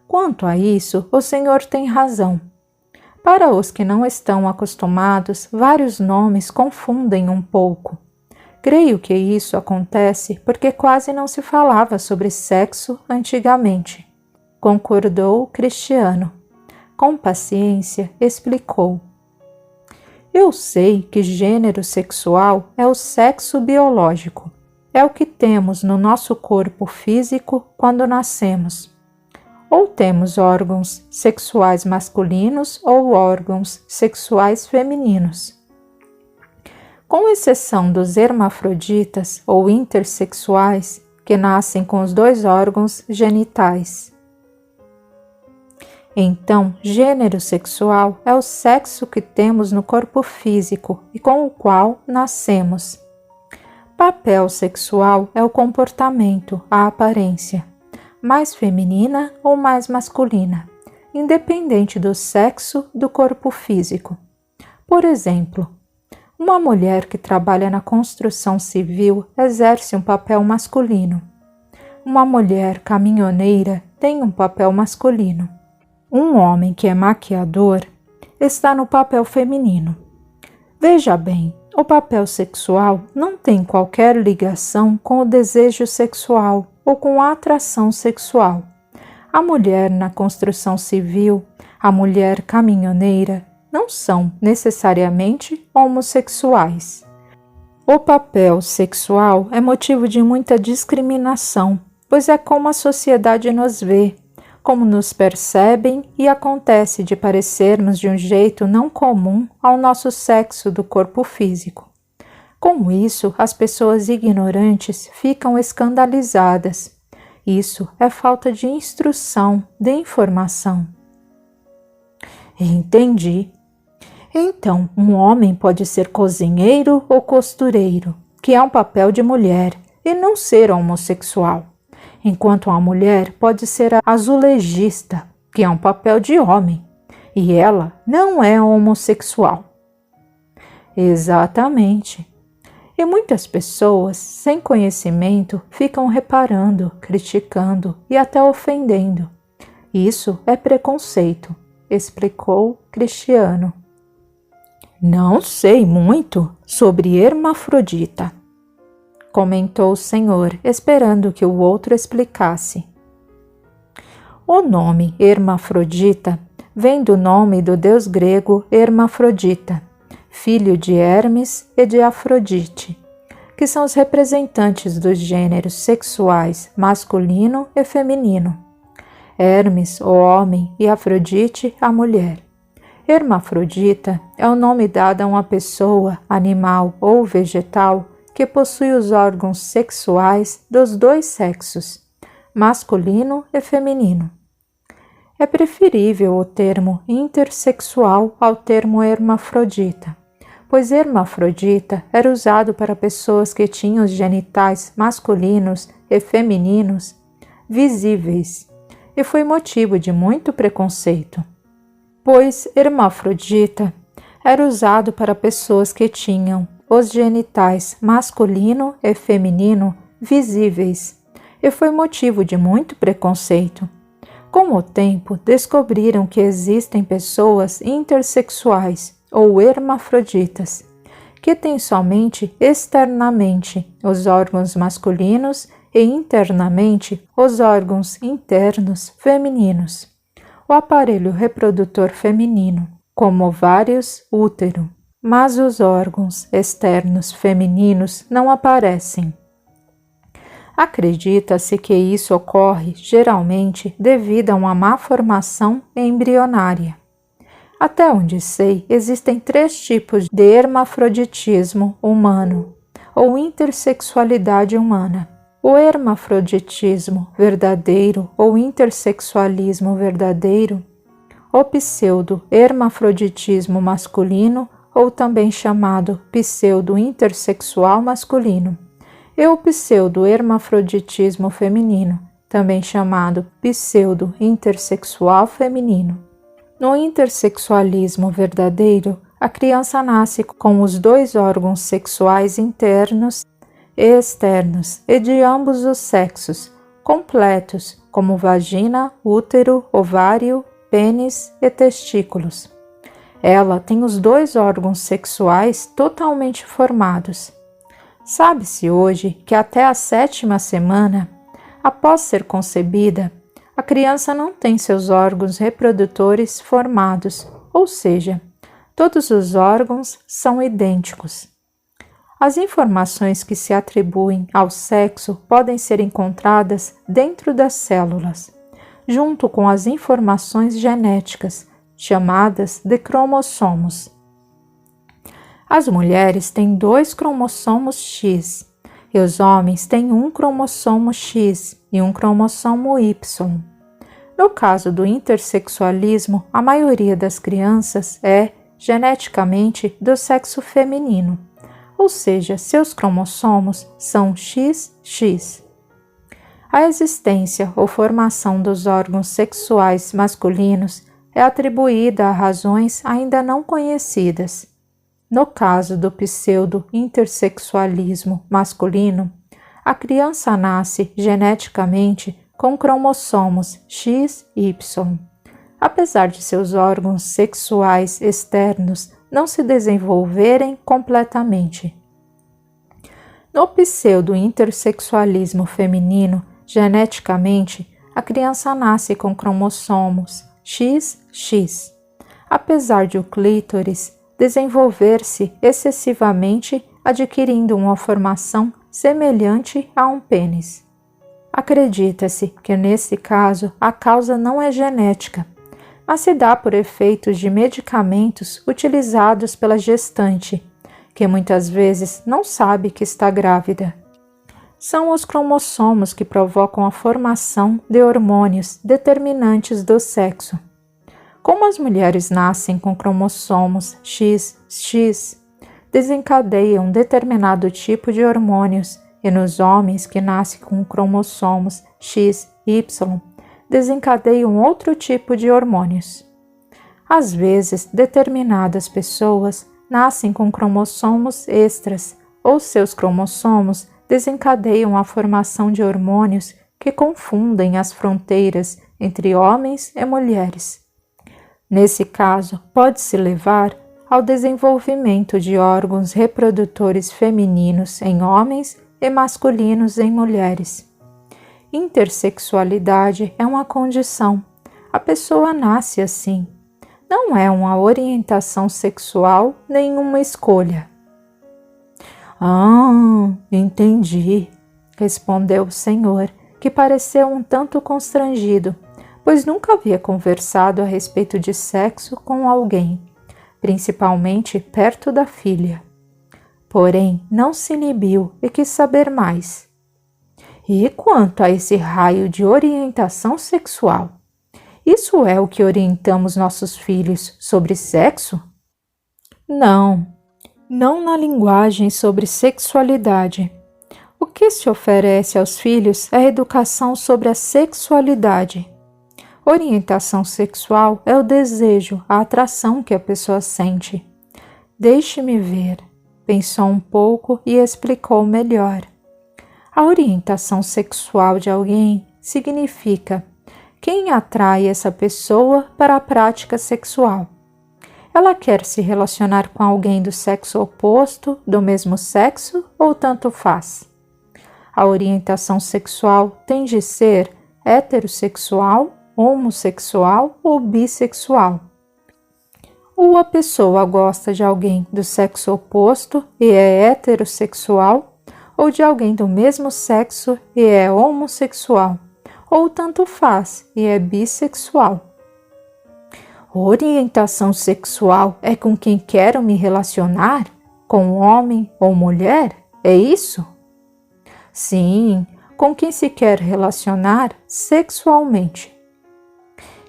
Quanto a isso, o Senhor tem razão. Para os que não estão acostumados, vários nomes confundem um pouco. Creio que isso acontece porque quase não se falava sobre sexo antigamente, concordou o Cristiano. Com paciência, explicou. Eu sei que gênero sexual é o sexo biológico. É o que temos no nosso corpo físico quando nascemos. Ou temos órgãos sexuais masculinos ou órgãos sexuais femininos. Com exceção dos hermafroditas ou intersexuais, que nascem com os 2 órgãos genitais. Então, gênero sexual é o sexo que temos no corpo físico e com o qual nascemos. Papel sexual é o comportamento, a aparência, mais feminina ou mais masculina, independente do sexo do corpo físico. Por exemplo, uma mulher que trabalha na construção civil exerce um papel masculino. Uma mulher caminhoneira tem um papel masculino. Um homem que é maquiador está no papel feminino. Veja bem, o papel sexual não tem qualquer ligação com o desejo sexual ou com a atração sexual. A mulher na construção civil, a mulher caminhoneira, não são necessariamente homossexuais. O papel sexual é motivo de muita discriminação, pois é como a sociedade nos vê, como nos percebem e acontece de parecermos de um jeito não comum ao nosso sexo do corpo físico. Com isso, as pessoas ignorantes ficam escandalizadas. Isso é falta de instrução, de informação. Entendi. Então, um homem pode ser cozinheiro ou costureiro, que é um papel de mulher, e não ser homossexual, enquanto a mulher pode ser azulejista, que é um papel de homem, e ela não é homossexual. Exatamente. E muitas pessoas, sem conhecimento, ficam reparando, criticando e até ofendendo. Isso é preconceito, explicou Cristiano. Não sei muito sobre hermafrodita, comentou o senhor, esperando que o outro explicasse. O nome hermafrodita vem do nome do deus grego Hermafrodita, filho de Hermes e de Afrodite, que são os representantes dos gêneros sexuais masculino e feminino. Hermes, o homem, e Afrodite, a mulher. Hermafrodita é o nome dado a uma pessoa, animal ou vegetal que possui os órgãos sexuais dos 2 sexos, masculino e feminino. É preferível o termo intersexual ao termo hermafrodita, pois hermafrodita era usado para pessoas que tinham os genitais masculinos e femininos visíveis e foi motivo de muito preconceito, pois hermafrodita era usado para pessoas que tinham os genitais masculino e feminino visíveis e foi motivo de muito preconceito. Com o tempo, descobriram que existem pessoas intersexuais ou hermafroditas, que têm somente externamente os órgãos masculinos e internamente os órgãos internos femininos, o aparelho reprodutor feminino, como ovários, útero, mas os órgãos externos femininos não aparecem. Acredita-se que isso ocorre geralmente devido a uma má formação embrionária. Até onde sei, existem 3 tipos de hermafroditismo humano ou intersexualidade humana. O hermafroditismo verdadeiro ou intersexualismo verdadeiro, o pseudo-hermafroditismo masculino ou também chamado pseudo-intersexual masculino, e o pseudo-hermafroditismo feminino, também chamado pseudo-intersexual feminino. No intersexualismo verdadeiro, a criança nasce com os 2 órgãos sexuais internos e externos e de ambos os sexos, completos, como vagina, útero, ovário, pênis e testículos. Ela tem os 2 órgãos sexuais totalmente formados. Sabe-se hoje que até a 7ª semana, após ser concebida, a criança não tem seus órgãos reprodutores formados, ou seja, todos os órgãos são idênticos. As informações que se atribuem ao sexo podem ser encontradas dentro das células, junto com as informações genéticas, chamadas de cromossomos. As mulheres têm 2 cromossomos X, e os homens têm um cromossomo X e um cromossomo Y. No caso do intersexualismo, a maioria das crianças é geneticamente do sexo feminino, ou seja, seus cromossomos são XX. A existência ou formação dos órgãos sexuais masculinos é atribuída a razões ainda não conhecidas. No caso do pseudo-intersexualismo masculino, a criança nasce geneticamente com cromossomos XY, apesar de seus órgãos sexuais externos não se desenvolverem completamente. No pseudo-intersexualismo feminino, geneticamente, a criança nasce com cromossomos XX, apesar de o clítoris desenvolver-se excessivamente, adquirindo uma formação semelhante a um pênis. Acredita-se que, nesse caso, a causa não é genética, mas se dá por efeitos de medicamentos utilizados pela gestante, que muitas vezes não sabe que está grávida. São os cromossomos que provocam a formação de hormônios determinantes do sexo. Como as mulheres nascem com cromossomos XX, desencadeiam um determinado tipo de hormônios, e nos homens que nascem com cromossomos XY, desencadeiam outro tipo de hormônios. Às vezes, determinadas pessoas nascem com cromossomos extras, ou seus cromossomos desencadeiam a formação de hormônios que confundem as fronteiras entre homens e mulheres. Nesse caso, pode-se levar ao desenvolvimento de órgãos reprodutores femininos em homens e masculinos em mulheres. Intersexualidade é uma condição. A pessoa nasce assim. Não é uma orientação sexual nem uma escolha. Ah, entendi, respondeu o senhor, que pareceu um tanto constrangido, pois nunca havia conversado a respeito de sexo com alguém, principalmente perto da filha. Porém, não se inibiu e quis saber mais. E quanto a esse raio de orientação sexual? Isso é o que orientamos nossos filhos sobre sexo? Não na linguagem sobre sexualidade. O que se oferece aos filhos é a educação sobre a sexualidade. Orientação sexual é o desejo, a atração que a pessoa sente. Deixe-me ver. Pensou um pouco e explicou melhor. A orientação sexual de alguém significa quem atrai essa pessoa para a prática sexual. Ela quer se relacionar com alguém do sexo oposto, do mesmo sexo ou tanto faz? A orientação sexual tem de ser heterossexual, homossexual ou bissexual. Ou a pessoa gosta de alguém do sexo oposto e é heterossexual, ou de alguém do mesmo sexo e é homossexual, ou tanto faz e é bissexual. Orientação sexual é com quem quero me relacionar? Com homem ou mulher? É isso? Sim, com quem se quer relacionar sexualmente.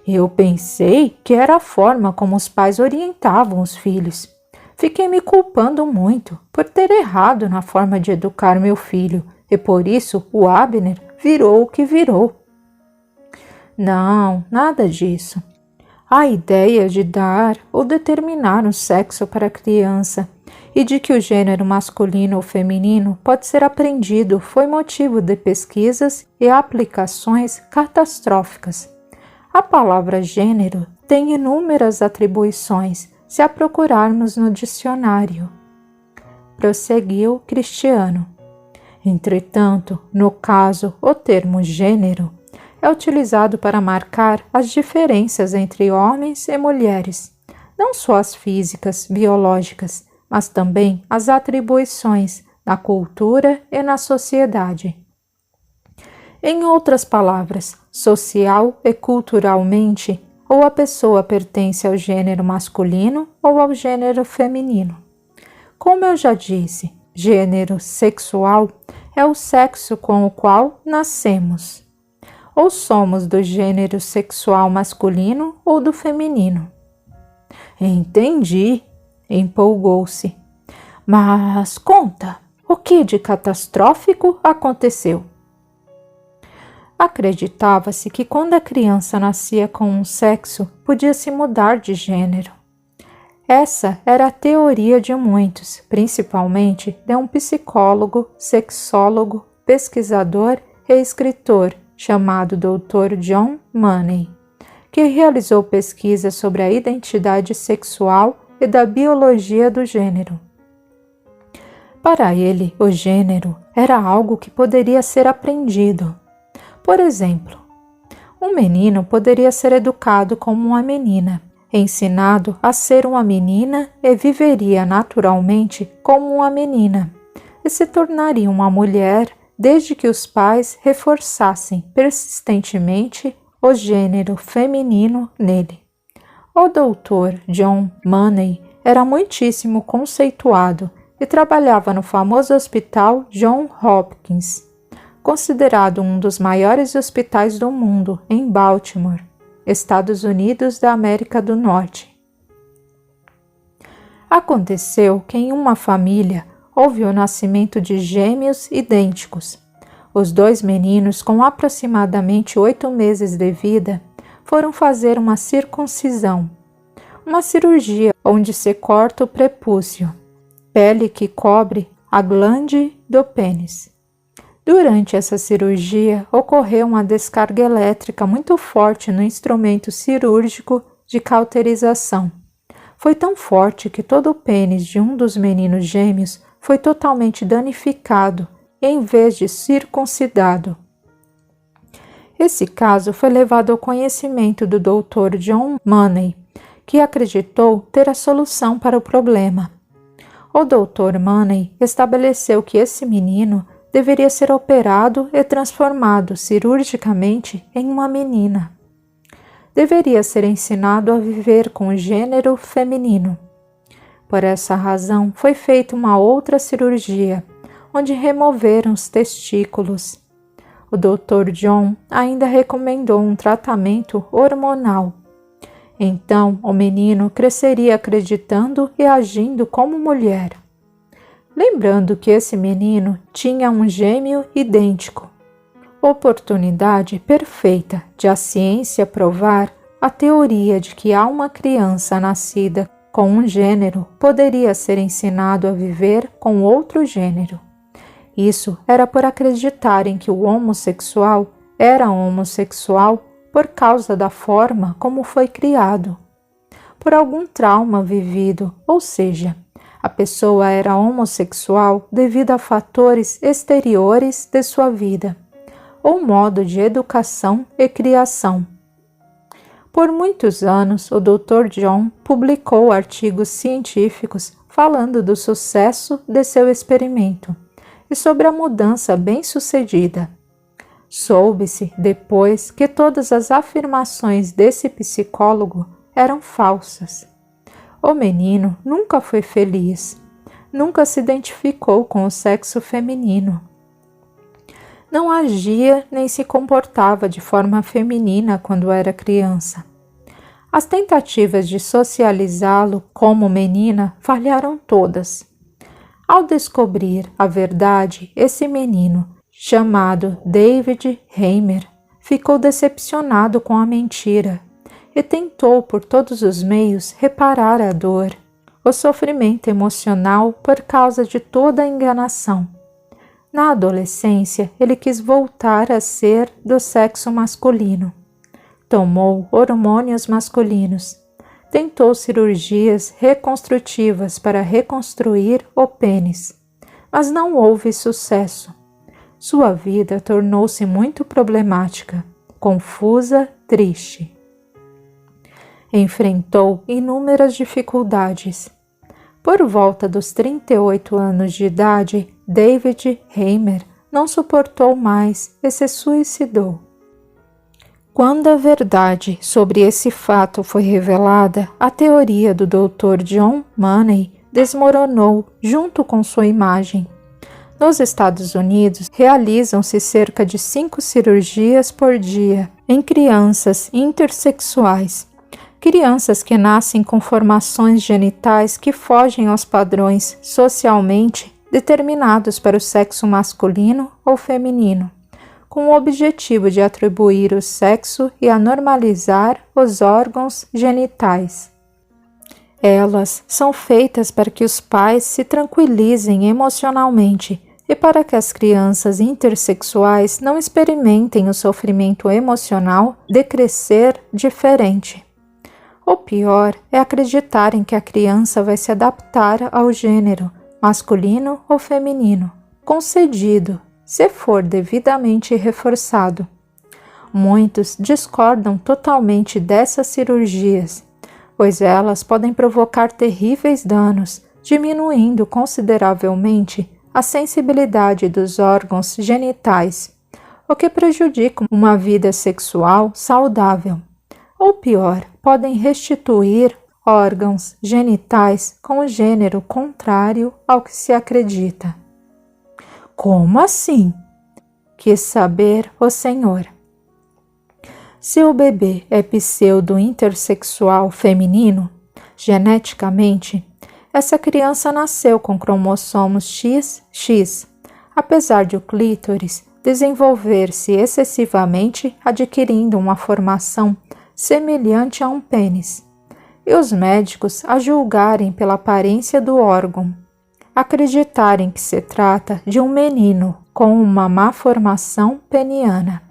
Eu pensei que era a forma como os pais orientavam os filhos. Fiquei me culpando muito por ter errado na forma de educar meu filho e por isso o Abner virou o que virou. Não, nada disso. A ideia de dar ou determinar um sexo para a criança e de que o gênero masculino ou feminino pode ser aprendido foi motivo de pesquisas e aplicações catastróficas. A palavra gênero tem inúmeras atribuições, se a procurarmos no dicionário. Prosseguiu Cristiano. Entretanto, no caso, o termo gênero é utilizado para marcar as diferenças entre homens e mulheres, não só as físicas, biológicas, mas também as atribuições na cultura e na sociedade. Em outras palavras, social e culturalmente, ou a pessoa pertence ao gênero masculino ou ao gênero feminino. Como eu já disse, gênero sexual é o sexo com o qual nascemos. Ou somos do gênero sexual masculino ou do feminino. Entendi, empolgou-se. Mas conta, o que de catastrófico aconteceu? Acreditava-se que quando a criança nascia com um sexo, podia se mudar de gênero. Essa era a teoria de muitos, principalmente de um psicólogo, sexólogo, pesquisador e escritor chamado Dr. John Money, que realizou pesquisas sobre a identidade sexual e da biologia do gênero. Para ele, o gênero era algo que poderia ser aprendido. Por exemplo, um menino poderia ser educado como uma menina, ensinado a ser uma menina e viveria naturalmente como uma menina, e se tornaria uma mulher desde que os pais reforçassem persistentemente o gênero feminino nele. O Dr. John Money era muitíssimo conceituado e trabalhava no famoso hospital John Hopkins, considerado um dos maiores hospitais do mundo, em Baltimore, Estados Unidos da América do Norte. Aconteceu que em uma família houve o nascimento de gêmeos idênticos. Os dois meninos, com aproximadamente 8 meses de vida, foram fazer uma circuncisão, uma cirurgia onde se corta o prepúcio, pele que cobre a glande do pênis. Durante essa cirurgia, ocorreu uma descarga elétrica muito forte no instrumento cirúrgico de cauterização. Foi tão forte que todo o pênis de um dos meninos gêmeos foi totalmente danificado, em vez de circuncidado. Esse caso foi levado ao conhecimento do Dr. John Money, que acreditou ter a solução para o problema. O Dr. Money estabeleceu que esse menino deveria ser operado e transformado cirurgicamente em uma menina. Deveria ser ensinado a viver com o gênero feminino. Por essa razão, foi feita uma outra cirurgia, onde removeram os testículos. O Dr. John ainda recomendou um tratamento hormonal. Então, o menino cresceria acreditando e agindo como mulher. Lembrando que esse menino tinha um gêmeo idêntico. Oportunidade perfeita de a ciência provar a teoria de que uma criança nascida com um gênero poderia ser ensinado a viver com outro gênero. Isso era por acreditarem que o homossexual era homossexual por causa da forma como foi criado, por algum trauma vivido, ou seja, a pessoa era homossexual devido a fatores exteriores de sua vida, ou modo de educação e criação. Por muitos anos, o Dr. John publicou artigos científicos falando do sucesso de seu experimento e sobre a mudança bem-sucedida. Soube-se depois que todas as afirmações desse psicólogo eram falsas. O menino nunca foi feliz, nunca se identificou com o sexo feminino. Não agia nem se comportava de forma feminina quando era criança. As tentativas de socializá-lo como menina falharam todas. Ao descobrir a verdade, esse menino, chamado David Heimer, ficou decepcionado com a mentira e tentou por todos os meios reparar a dor, o sofrimento emocional por causa de toda a enganação. Na adolescência, ele quis voltar a ser do sexo masculino. Tomou hormônios masculinos. Tentou cirurgias reconstrutivas para reconstruir o pênis, mas não houve sucesso. Sua vida tornou-se muito problemática, confusa, triste. Enfrentou inúmeras dificuldades. Por volta dos 38 anos de idade, David Heimer não suportou mais e se suicidou. Quando a verdade sobre esse fato foi revelada, a teoria do Dr. John Money desmoronou junto com sua imagem. Nos Estados Unidos, realizam-se cerca de 5 cirurgias por dia em crianças intersexuais. Crianças que nascem com formações genitais que fogem aos padrões socialmente determinados para o sexo masculino ou feminino, com o objetivo de atribuir o sexo e anormalizar os órgãos genitais. Elas são feitas para que os pais se tranquilizem emocionalmente e para que as crianças intersexuais não experimentem o sofrimento emocional de crescer diferente. O pior é acreditarem que a criança vai se adaptar ao gênero, masculino ou feminino, concedido, se for devidamente reforçado. Muitos discordam totalmente dessas cirurgias, pois elas podem provocar terríveis danos, diminuindo consideravelmente a sensibilidade dos órgãos genitais, o que prejudica uma vida sexual saudável. Ou pior, podem restituir órgãos genitais com o gênero contrário ao que se acredita. Como assim? Quis saber o Senhor. Se o bebê é pseudo-intersexual feminino, geneticamente, essa criança nasceu com cromossomos XX, apesar de o clítoris desenvolver-se excessivamente, adquirindo uma formação semelhante a um pênis, e os médicos a julgarem pela aparência do órgão, acreditarem que se trata de um menino com uma má formação peniana,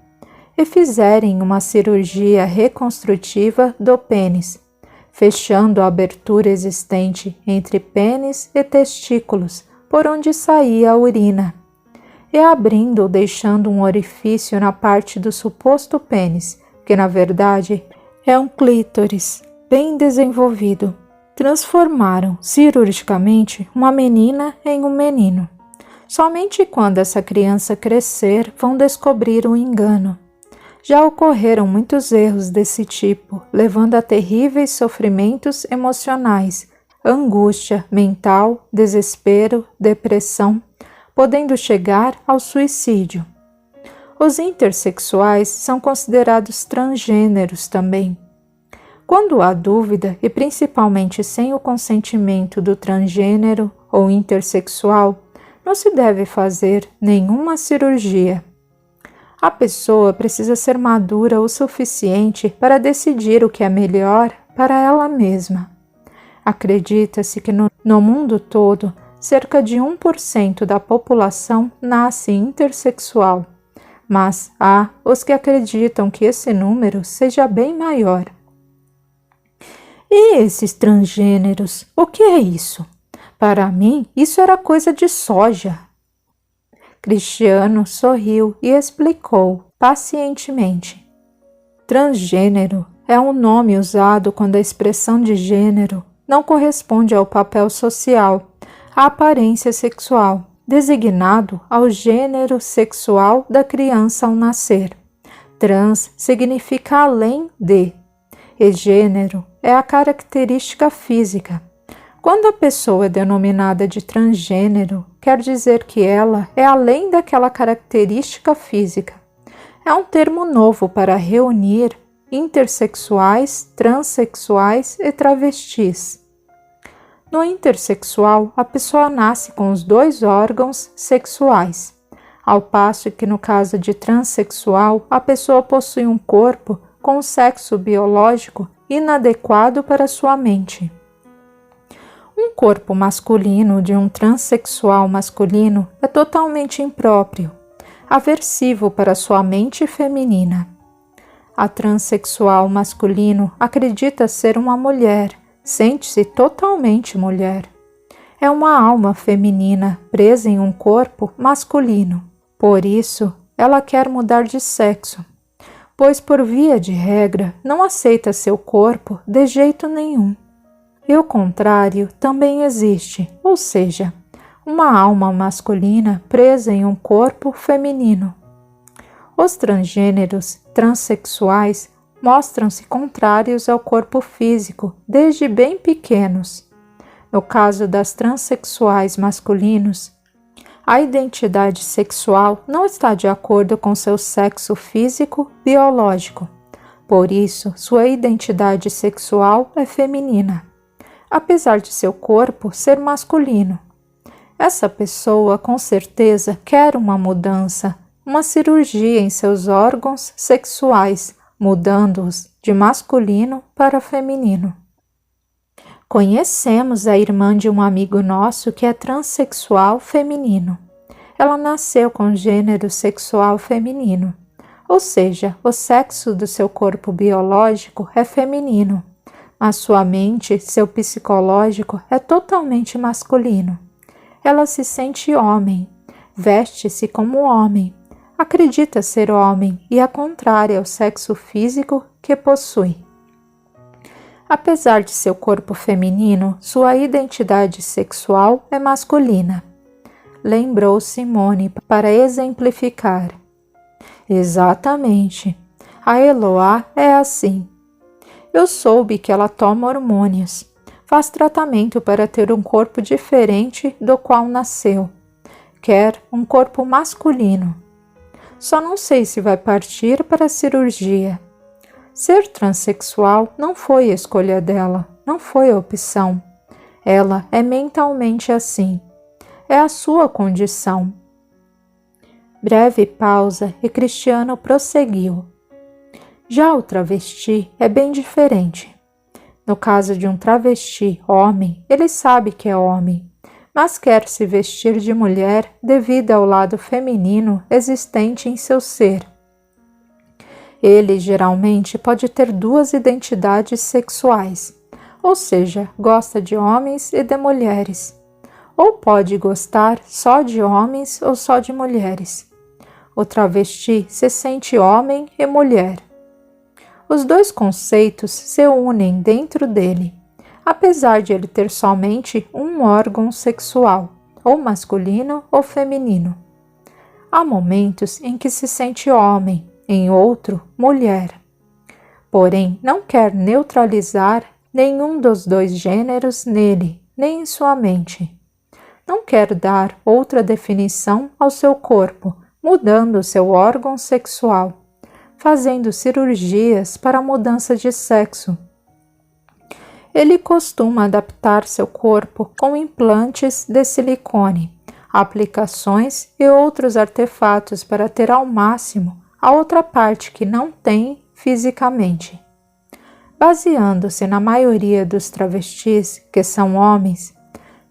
e fizerem uma cirurgia reconstrutiva do pênis, fechando a abertura existente entre pênis e testículos, por onde saía a urina, e abrindo ou deixando um orifício na parte do suposto pênis, que na verdade é um clítoris bem desenvolvido. Transformaram cirurgicamente uma menina em um menino. Somente quando essa criança crescer vão descobrir o engano. Já ocorreram muitos erros desse tipo, levando a terríveis sofrimentos emocionais, angústia mental, desespero, depressão, podendo chegar ao suicídio. Os intersexuais são considerados transgêneros também. Quando há dúvida, e principalmente sem o consentimento do transgênero ou intersexual, não se deve fazer nenhuma cirurgia. A pessoa precisa ser madura o suficiente para decidir o que é melhor para ela mesma. Acredita-se que no mundo todo, cerca de 1% da população nasce intersexual, mas há os que acreditam que esse número seja bem maior. E esses transgêneros, o que é isso? Para mim, isso era coisa de soja. Cristiano sorriu e explicou pacientemente. Transgênero é um nome usado quando a expressão de gênero não corresponde ao papel social, à aparência sexual, designado ao gênero sexual da criança ao nascer. Trans significa além de, e gênero é a característica física. Quando a pessoa é denominada de transgênero, quer dizer que ela é além daquela característica física. É um termo novo para reunir intersexuais, transexuais e travestis. No intersexual, a pessoa nasce com os 2 órgãos sexuais, ao passo que no caso de transexual, a pessoa possui um corpo com sexo biológico inadequado para sua mente. Um corpo masculino de um transexual masculino é totalmente impróprio, aversivo para sua mente feminina. A transexual masculino acredita ser uma mulher, sente-se totalmente mulher. É uma alma feminina presa em um corpo masculino. Por isso, ela quer mudar de sexo, pois por via de regra não aceita seu corpo de jeito nenhum. E o contrário também existe, ou seja, uma alma masculina presa em um corpo feminino. Os transgêneros transexuais mostram-se contrários ao corpo físico desde bem pequenos. No caso das transexuais masculinos, a identidade sexual não está de acordo com seu sexo físico biológico. Por isso, sua identidade sexual é feminina, apesar de seu corpo ser masculino. Essa pessoa com certeza quer uma mudança, uma cirurgia em seus órgãos sexuais, mudando-os de masculino para feminino. Conhecemos a irmã de um amigo nosso que é transexual feminino. Ela nasceu com gênero sexual feminino, ou seja, o sexo do seu corpo biológico é feminino, mas sua mente, seu psicológico é totalmente masculino. Ela se sente homem, veste-se como homem, acredita ser homem e é contrária ao sexo físico que possui. Apesar de seu corpo feminino, sua identidade sexual é masculina. Lembrou Simone para exemplificar. Exatamente. A Eloá é assim. Eu soube que ela toma hormônios. Faz tratamento para ter um corpo diferente do qual nasceu. Quer um corpo masculino. Só não sei se vai partir para a cirurgia. Ser transexual não foi escolha dela, não foi opção. Ela é mentalmente assim. É a sua condição. Breve pausa e Cristiano prosseguiu. Já o travesti é bem diferente. No caso de um travesti homem, ele sabe que é homem, mas quer se vestir de mulher devido ao lado feminino existente em seu ser. Ele geralmente pode ter duas identidades sexuais, ou seja, gosta de homens e de mulheres, ou pode gostar só de homens ou só de mulheres. O travesti se sente homem e mulher. Os dois conceitos se unem dentro dele, apesar de ele ter somente um órgão sexual, ou masculino ou feminino. Há momentos em que se sente homem, em outro, mulher. Porém, não quer neutralizar nenhum dos dois gêneros nele, nem em sua mente. Não quer dar outra definição ao seu corpo, mudando seu órgão sexual, fazendo cirurgias para mudança de sexo. Ele costuma adaptar seu corpo com implantes de silicone, aplicações e outros artefatos para ter ao máximo a outra parte que não tem fisicamente. Baseando-se na maioria dos travestis, que são homens,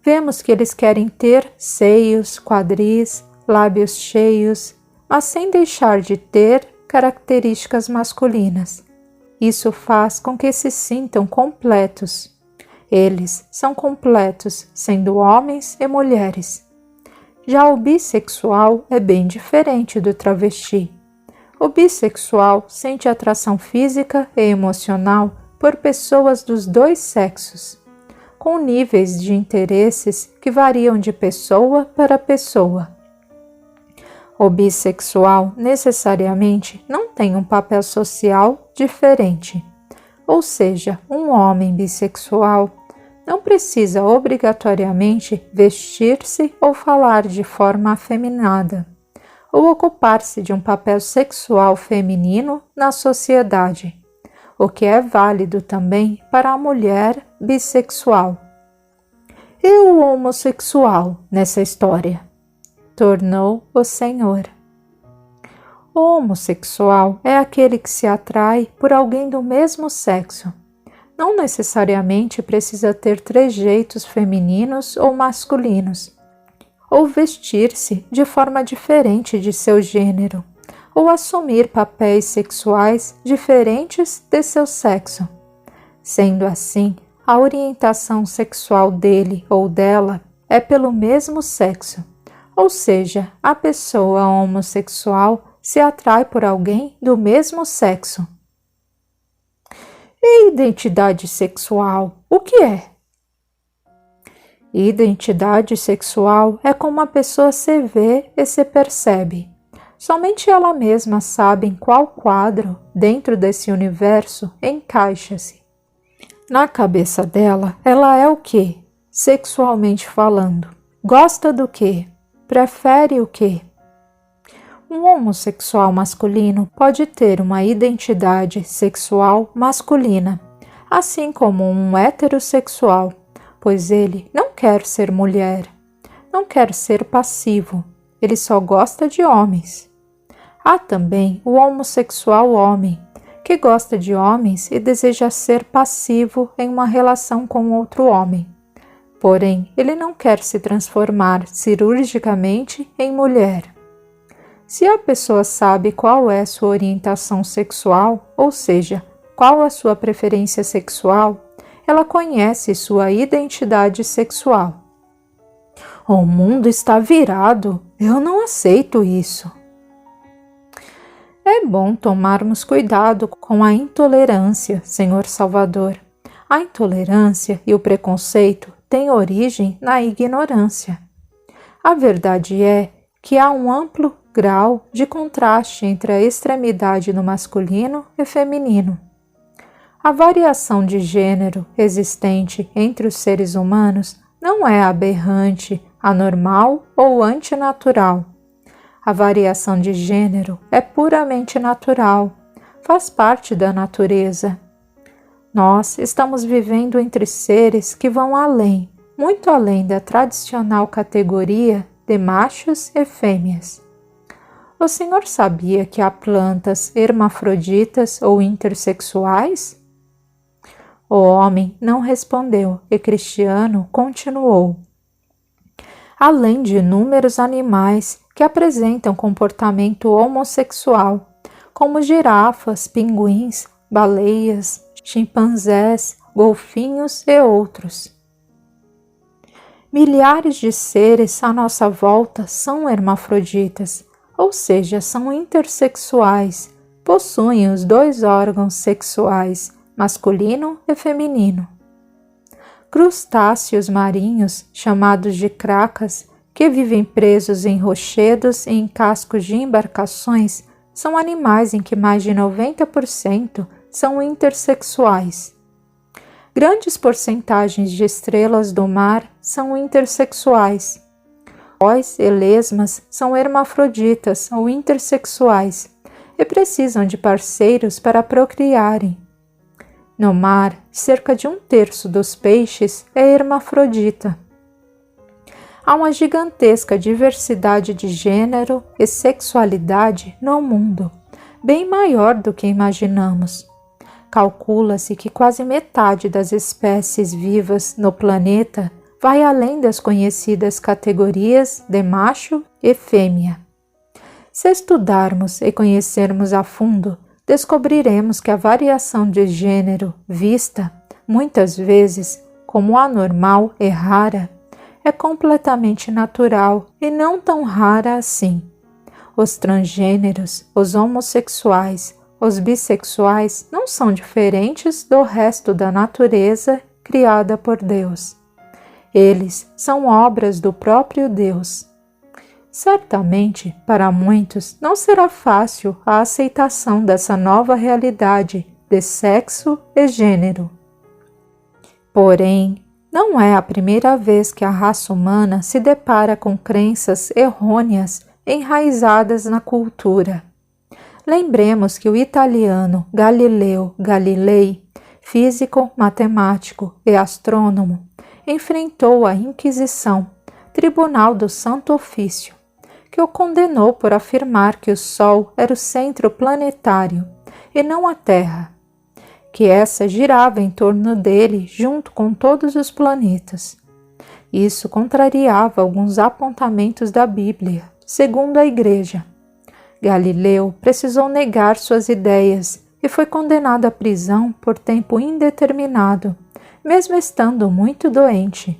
vemos que eles querem ter seios, quadris, lábios cheios, mas sem deixar de ter características masculinas. Isso faz com que se sintam completos. Eles são completos, sendo homens e mulheres. Já o bissexual é bem diferente do travesti. O bissexual sente atração física e emocional por pessoas dos dois sexos, com níveis de interesses que variam de pessoa para pessoa. O bissexual necessariamente não tem um papel social diferente, ou seja, um homem bissexual não precisa obrigatoriamente vestir-se ou falar de forma afeminada, ou ocupar-se de um papel sexual feminino na sociedade, o que é válido também para a mulher bissexual. E o homossexual nessa história? Tornou o Senhor. O homossexual é aquele que se atrai por alguém do mesmo sexo. Não necessariamente precisa ter trejeitos femininos ou masculinos, ou vestir-se de forma diferente de seu gênero, ou assumir papéis sexuais diferentes de seu sexo. Sendo assim, a orientação sexual dele ou dela é pelo mesmo sexo, ou seja, a pessoa homossexual se atrai por alguém do mesmo sexo. E identidade sexual, o que é? Identidade sexual é como a pessoa se vê e se percebe. Somente ela mesma sabe em qual quadro, dentro desse universo, encaixa-se. Na cabeça dela, ela é o quê? sexualmente falando? Gosta do quê? Prefere o quê? Um homossexual masculino pode ter uma identidade sexual masculina, assim como um heterossexual, pois ele não quer ser mulher, não quer ser passivo, ele só gosta de homens. Há também o homossexual homem, que gosta de homens e deseja ser passivo em uma relação com outro homem. Porém, ele não quer se transformar cirurgicamente em mulher. Se a pessoa sabe qual é sua orientação sexual, ou seja, qual a sua preferência sexual, ela conhece sua identidade sexual. O mundo está virado, eu não aceito isso. É bom tomarmos cuidado com a intolerância, Senhor Salvador. A intolerância e o preconceito têm origem na ignorância. A verdade é que há um amplo grau de contraste entre a extremidade no masculino e feminino. A variação de gênero existente entre os seres humanos não é aberrante, anormal ou antinatural. A variação de gênero é puramente natural, faz parte da natureza. Nós estamos vivendo entre seres que vão além, muito além da tradicional categoria de machos e fêmeas. O senhor sabia que há plantas hermafroditas ou intersexuais? O homem não respondeu e Cristiano continuou. Além de inúmeros animais que apresentam comportamento homossexual, como girafas, pinguins, baleias, chimpanzés, golfinhos e outros. Milhares de seres à nossa volta são hermafroditas, ou seja, são intersexuais, possuem os dois órgãos sexuais, masculino e feminino. Crustáceos marinhos, chamados de cracas, que vivem presos em rochedos e em cascos de embarcações, são animais em que mais de 90% são intersexuais. Grandes porcentagens de estrelas do mar são intersexuais. Bois e lesmas são hermafroditas ou intersexuais e precisam de parceiros para procriarem. No mar, cerca de 1/3 dos peixes é hermafrodita. Há uma gigantesca diversidade de gênero e sexualidade no mundo, bem maior do que imaginamos. Calcula-se que quase metade das espécies vivas no planeta vai além das conhecidas categorias de macho e fêmea. Se estudarmos e conhecermos a fundo, descobriremos que a variação de gênero vista, muitas vezes, como anormal e rara, é completamente natural e não tão rara assim. Os transgêneros, os homossexuais, os bissexuais não são diferentes do resto da natureza criada por Deus. Eles são obras do próprio Deus. Certamente, para muitos, não será fácil a aceitação dessa nova realidade de sexo e gênero. Porém, não é a primeira vez que a raça humana se depara com crenças errôneas enraizadas na cultura. Lembremos que o italiano Galileu Galilei, físico, matemático e astrônomo, enfrentou a Inquisição, Tribunal do Santo Ofício, que o condenou por afirmar que o Sol era o centro planetário e não a Terra, que essa girava em torno dele junto com todos os planetas. Isso contrariava alguns apontamentos da Bíblia, segundo a Igreja. Galileu precisou negar suas ideias e foi condenado à prisão por tempo indeterminado, mesmo estando muito doente.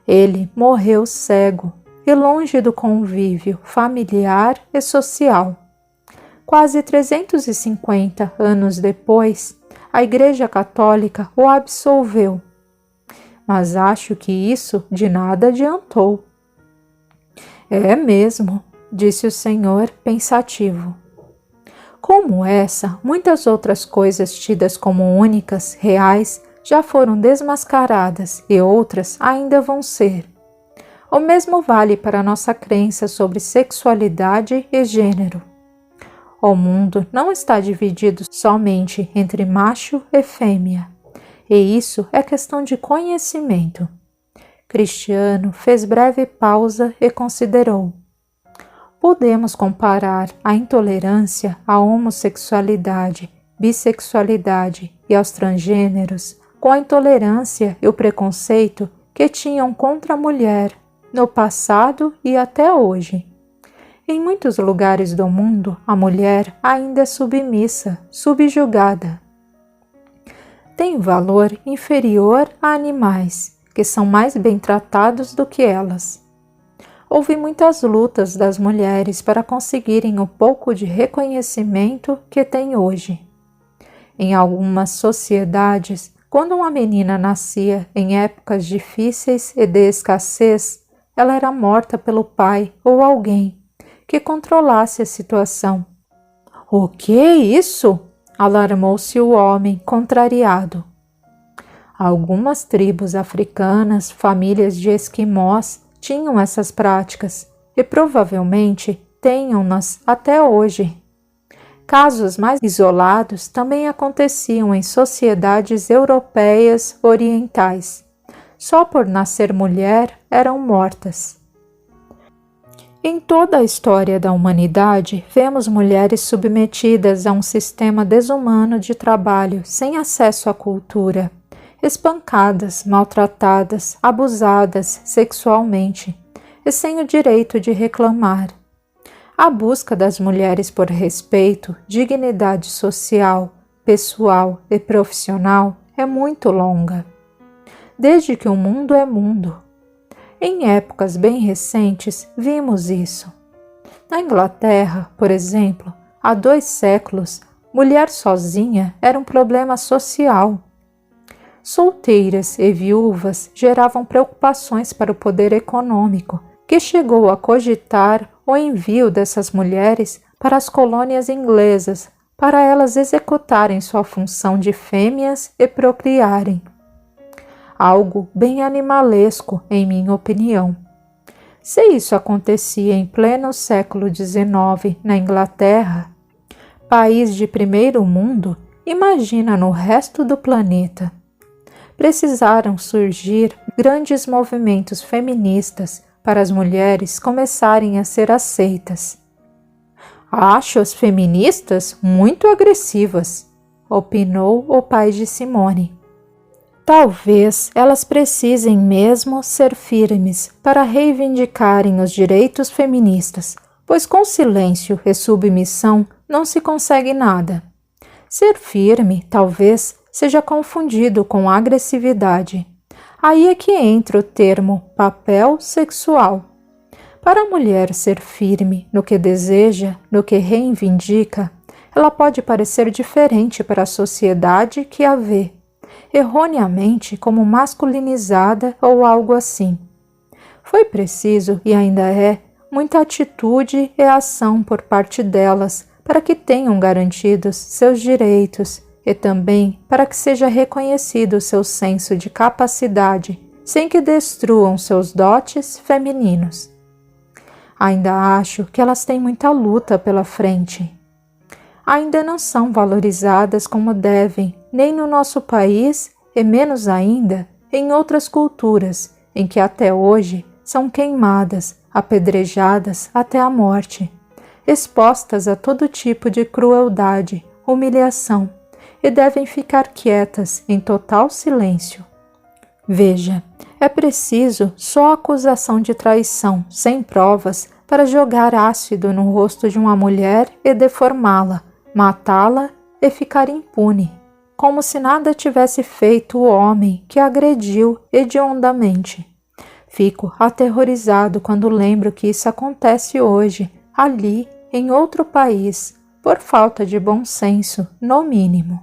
Ele morreu cego e longe do convívio familiar e social. Quase 350 anos depois, a Igreja Católica o absolveu. Mas acho que isso de nada adiantou. É mesmo, disse o Senhor pensativo. Como essa, muitas outras coisas tidas como únicas, reais, já foram desmascaradas e outras ainda vão ser. O mesmo vale para a nossa crença sobre sexualidade e gênero. O mundo não está dividido somente entre macho e fêmea, e isso é questão de conhecimento. Cristiano fez breve pausa e considerou: podemos comparar a intolerância à homossexualidade, bissexualidade e aos transgêneros com a intolerância e o preconceito que tinham contra a mulher no passado e até hoje. Em muitos lugares do mundo, a mulher ainda é submissa, subjugada. Tem valor inferior a animais, que são mais bem tratados do que elas. Houve muitas lutas das mulheres para conseguirem o pouco de reconhecimento que têm hoje. Em algumas sociedades, quando uma menina nascia em épocas difíceis e de escassez, ela era morta pelo pai ou alguém que controlasse a situação. O que é isso? Alarmou-se o homem, contrariado. Algumas tribos africanas, famílias de esquimós, tinham essas práticas e provavelmente tenham-nas até hoje. Casos mais isolados também aconteciam em sociedades europeias orientais. Só por nascer mulher eram mortas. Em toda a história da humanidade, vemos mulheres submetidas a um sistema desumano de trabalho sem acesso à cultura, espancadas, maltratadas, abusadas sexualmente e sem o direito de reclamar. A busca das mulheres por respeito, dignidade social, pessoal e profissional é muito longa. Desde que o mundo é mundo. Em épocas bem recentes, vimos isso. Na Inglaterra, por exemplo, há 2 séculos, mulher sozinha era um problema social. Solteiras e viúvas geravam preocupações para o poder econômico, que chegou a cogitar o envio dessas mulheres para as colônias inglesas, para elas executarem sua função de fêmeas e procriarem. Algo bem animalesco, em minha opinião. Se isso acontecia em pleno século XIX na Inglaterra, país de primeiro mundo, imagina no resto do planeta. Precisaram surgir grandes movimentos feministas para as mulheres começarem a ser aceitas. Acho as feministas muito agressivas, opinou o pai de Simone. Talvez elas precisem mesmo ser firmes para reivindicarem os direitos feministas, pois com silêncio e submissão não se consegue nada. Ser firme, talvez, seja confundido com agressividade. Aí é que entra o termo papel sexual. Para a mulher ser firme no que deseja, no que reivindica, ela pode parecer diferente para a sociedade que a vê, erroneamente como masculinizada ou algo assim. Foi preciso, e ainda é, muita atitude e ação por parte delas para que tenham garantidos seus direitos e também para que seja reconhecido seu senso de capacidade, sem que destruam seus dotes femininos. Ainda acho que elas têm muita luta pela frente. Ainda não são valorizadas como devem, nem no nosso país e menos ainda em outras culturas, em que até hoje são queimadas, apedrejadas até a morte, expostas a todo tipo de crueldade, humilhação, e devem ficar quietas em total silêncio. Veja, é preciso só acusação de traição, sem provas, para jogar ácido no rosto de uma mulher e deformá-la, matá-la e ficar impune, como se nada tivesse feito o homem que a agrediu hediondamente. Fico aterrorizado quando lembro que isso acontece hoje, ali, em outro país, por falta de bom senso, no mínimo.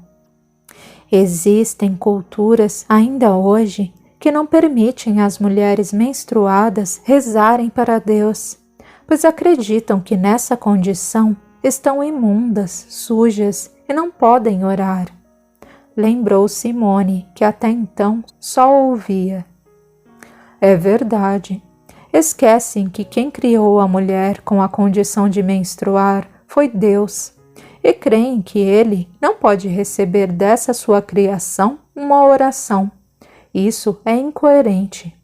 Existem culturas, ainda hoje, que não permitem às mulheres menstruadas rezarem para Deus, pois acreditam que nessa condição estão imundas, sujas e não podem orar. lembrou Simone, que até então só ouvia. É verdade. Esquecem que quem criou a mulher com a condição de menstruar foi Deus, e creem que ele não pode receber dessa sua criação uma oração. Isso é incoerente.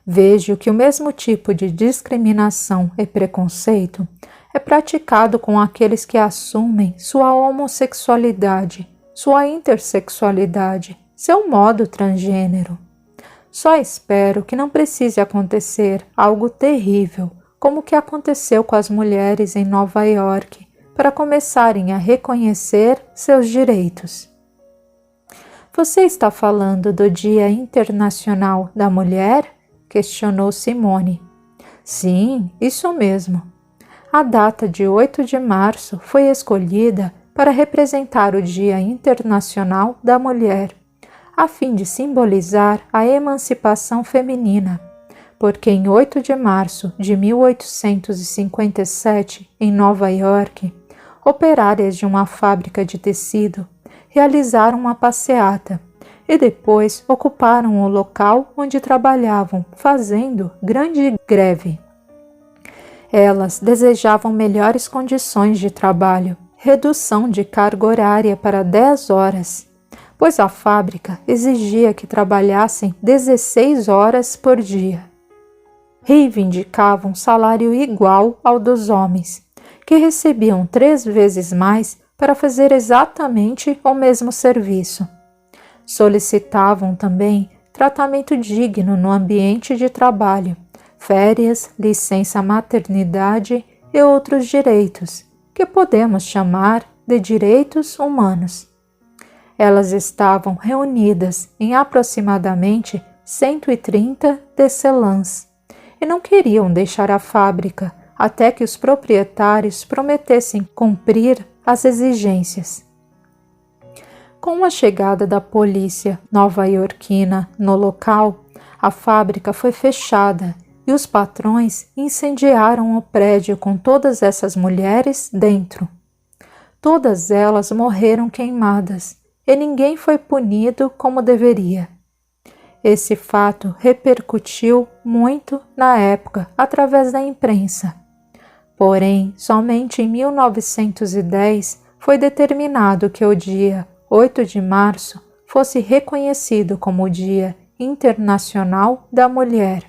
Vejo que o mesmo tipo de discriminação e preconceito é praticado com aqueles que assumem sua homossexualidade, sua intersexualidade, seu modo transgênero. Só espero que não precise acontecer algo terrível, como o que aconteceu com as mulheres em Nova York, para começarem a reconhecer seus direitos. Você está falando do Dia Internacional da Mulher? Questionou Simone. Sim, isso mesmo. A data de 8 de março foi escolhida para representar o Dia Internacional da Mulher, a fim de simbolizar a emancipação feminina, porque em 8 de março de 1857, em Nova York, operárias de uma fábrica de tecido realizaram uma passeata e depois ocuparam o local onde trabalhavam, fazendo grande greve. Elas desejavam melhores condições de trabalho, redução de carga horária para 10 horas, pois a fábrica exigia que trabalhassem 16 horas por dia. Reivindicavam um salário igual ao dos homens, que recebiam 3 vezes mais para fazer exatamente o mesmo serviço. Solicitavam também tratamento digno no ambiente de trabalho, férias, licença maternidade e outros direitos, que podemos chamar de direitos humanos. Elas estavam reunidas em aproximadamente 130 tecelãs e não queriam deixar a fábrica até que os proprietários prometessem cumprir as exigências. Com a chegada da polícia nova-iorquina no local, a fábrica foi fechada e os patrões incendiaram o prédio com todas essas mulheres dentro. Todas elas morreram queimadas e ninguém foi punido como deveria. Esse fato repercutiu muito na época através da imprensa. Porém, somente em 1910 foi determinado que o dia 8 de março fosse reconhecido como o Dia Internacional da Mulher,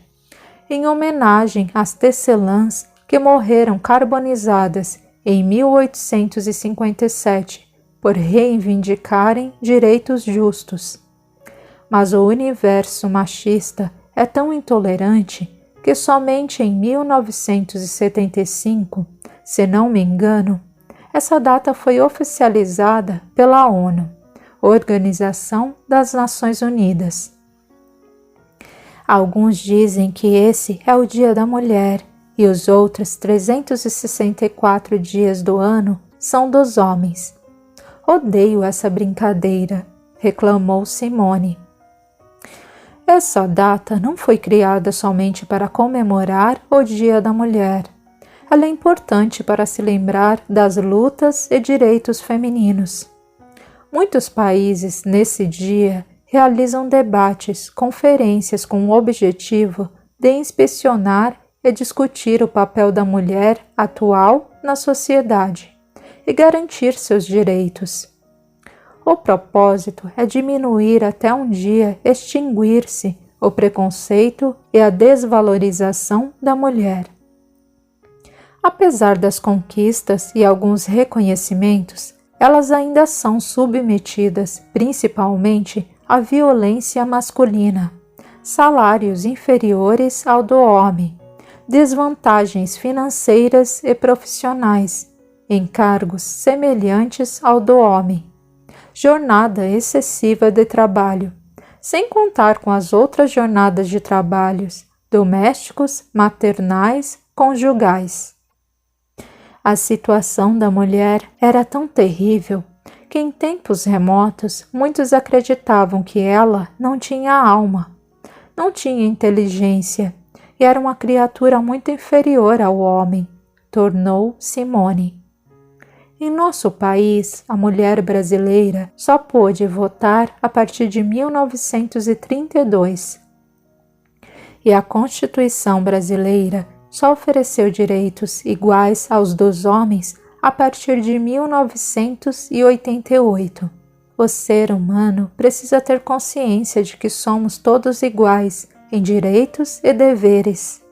em homenagem às tecelãs que morreram carbonizadas em 1857 por reivindicarem direitos justos. Mas o universo machista é tão intolerante que somente em 1975, se não me engano, essa data foi oficializada pela ONU, Organização das Nações Unidas. Alguns dizem que esse é o Dia da Mulher e os outros 364 dias do ano são dos homens. Odeio essa brincadeira, reclamou Simone. Essa data não foi criada somente para comemorar o Dia da Mulher. Ela é importante para se lembrar das lutas e direitos femininos. Muitos países, nesse dia, realizam debates, conferências com o objetivo de inspecionar e discutir o papel da mulher atual na sociedade e garantir seus direitos. O propósito é diminuir até um dia extinguir-se o preconceito e a desvalorização da mulher. Apesar das conquistas e alguns reconhecimentos, elas ainda são submetidas principalmente à violência masculina, salários inferiores ao do homem, desvantagens financeiras e profissionais, encargos semelhantes ao do homem, jornada excessiva de trabalho, sem contar com as outras jornadas de trabalhos domésticos, maternais, conjugais. A situação da mulher era tão terrível que em tempos remotos muitos acreditavam que ela não tinha alma, não tinha inteligência e era uma criatura muito inferior ao homem, tornou Simone. Em nosso país, a mulher brasileira só pôde votar a partir de 1932. E a Constituição brasileira só ofereceu direitos iguais aos dos homens a partir de 1988. O ser humano precisa ter consciência de que somos todos iguais em direitos e deveres.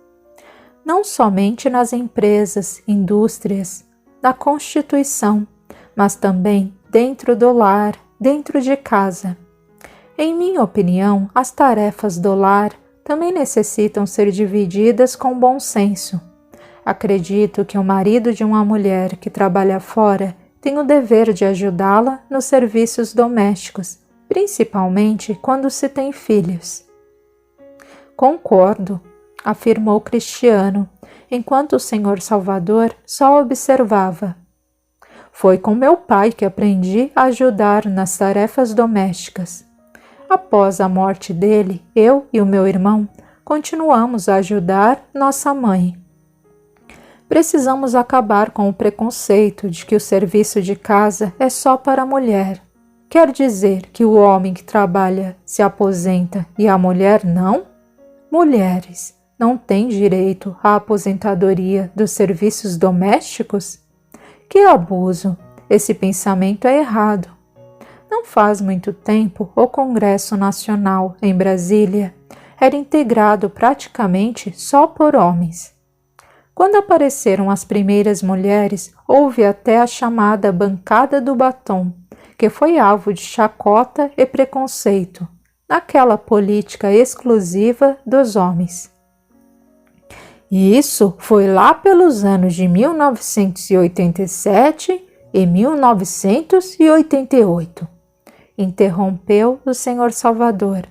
Não somente nas empresas, indústrias, na Constituição, mas também dentro do lar, dentro de casa. Em minha opinião, as tarefas do lar também necessitam ser divididas com bom senso. Acredito que o marido de uma mulher que trabalha fora tem o dever de ajudá-la nos serviços domésticos, principalmente quando se tem filhos. Concordo, afirmou Cristiano, enquanto o senhor Salvador só observava. Foi com meu pai que aprendi a ajudar nas tarefas domésticas. Após a morte dele, eu e o meu irmão continuamos a ajudar nossa mãe. Precisamos acabar com o preconceito de que o serviço de casa é só para a mulher. Quer dizer que o homem que trabalha se aposenta e a mulher não? Mulheres não têm direito à aposentadoria dos serviços domésticos? Que abuso! Esse pensamento é errado. Não faz muito tempo, o Congresso Nacional, em Brasília, era integrado praticamente só por homens. Quando apareceram as primeiras mulheres, houve até a chamada bancada do batom, que foi alvo de chacota e preconceito, naquela política exclusiva dos homens. E isso foi lá pelos anos de 1987 e 1988. Interrompeu o senhor Salvador.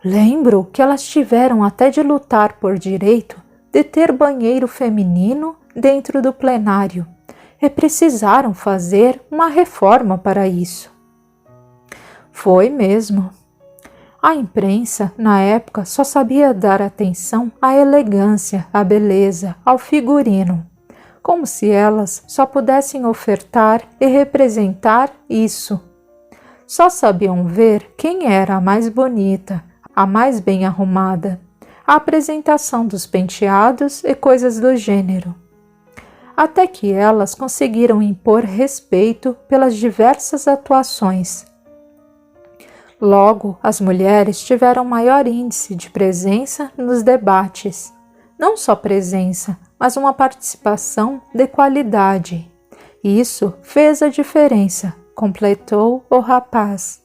Lembro que elas tiveram até de lutar por direito de ter banheiro feminino dentro do plenário e precisaram fazer uma reforma para isso. Foi mesmo. A imprensa, na época, só sabia dar atenção à elegância, à beleza, ao figurino, como se elas só pudessem ofertar e representar isso. Só sabiam ver quem era a mais bonita, a mais bem arrumada, a apresentação dos penteados e coisas do gênero. Até que elas conseguiram impor respeito pelas diversas atuações. Logo, as mulheres tiveram maior índice de presença nos debates. Não só presença, mas uma participação de qualidade. Isso fez a diferença, completou o rapaz.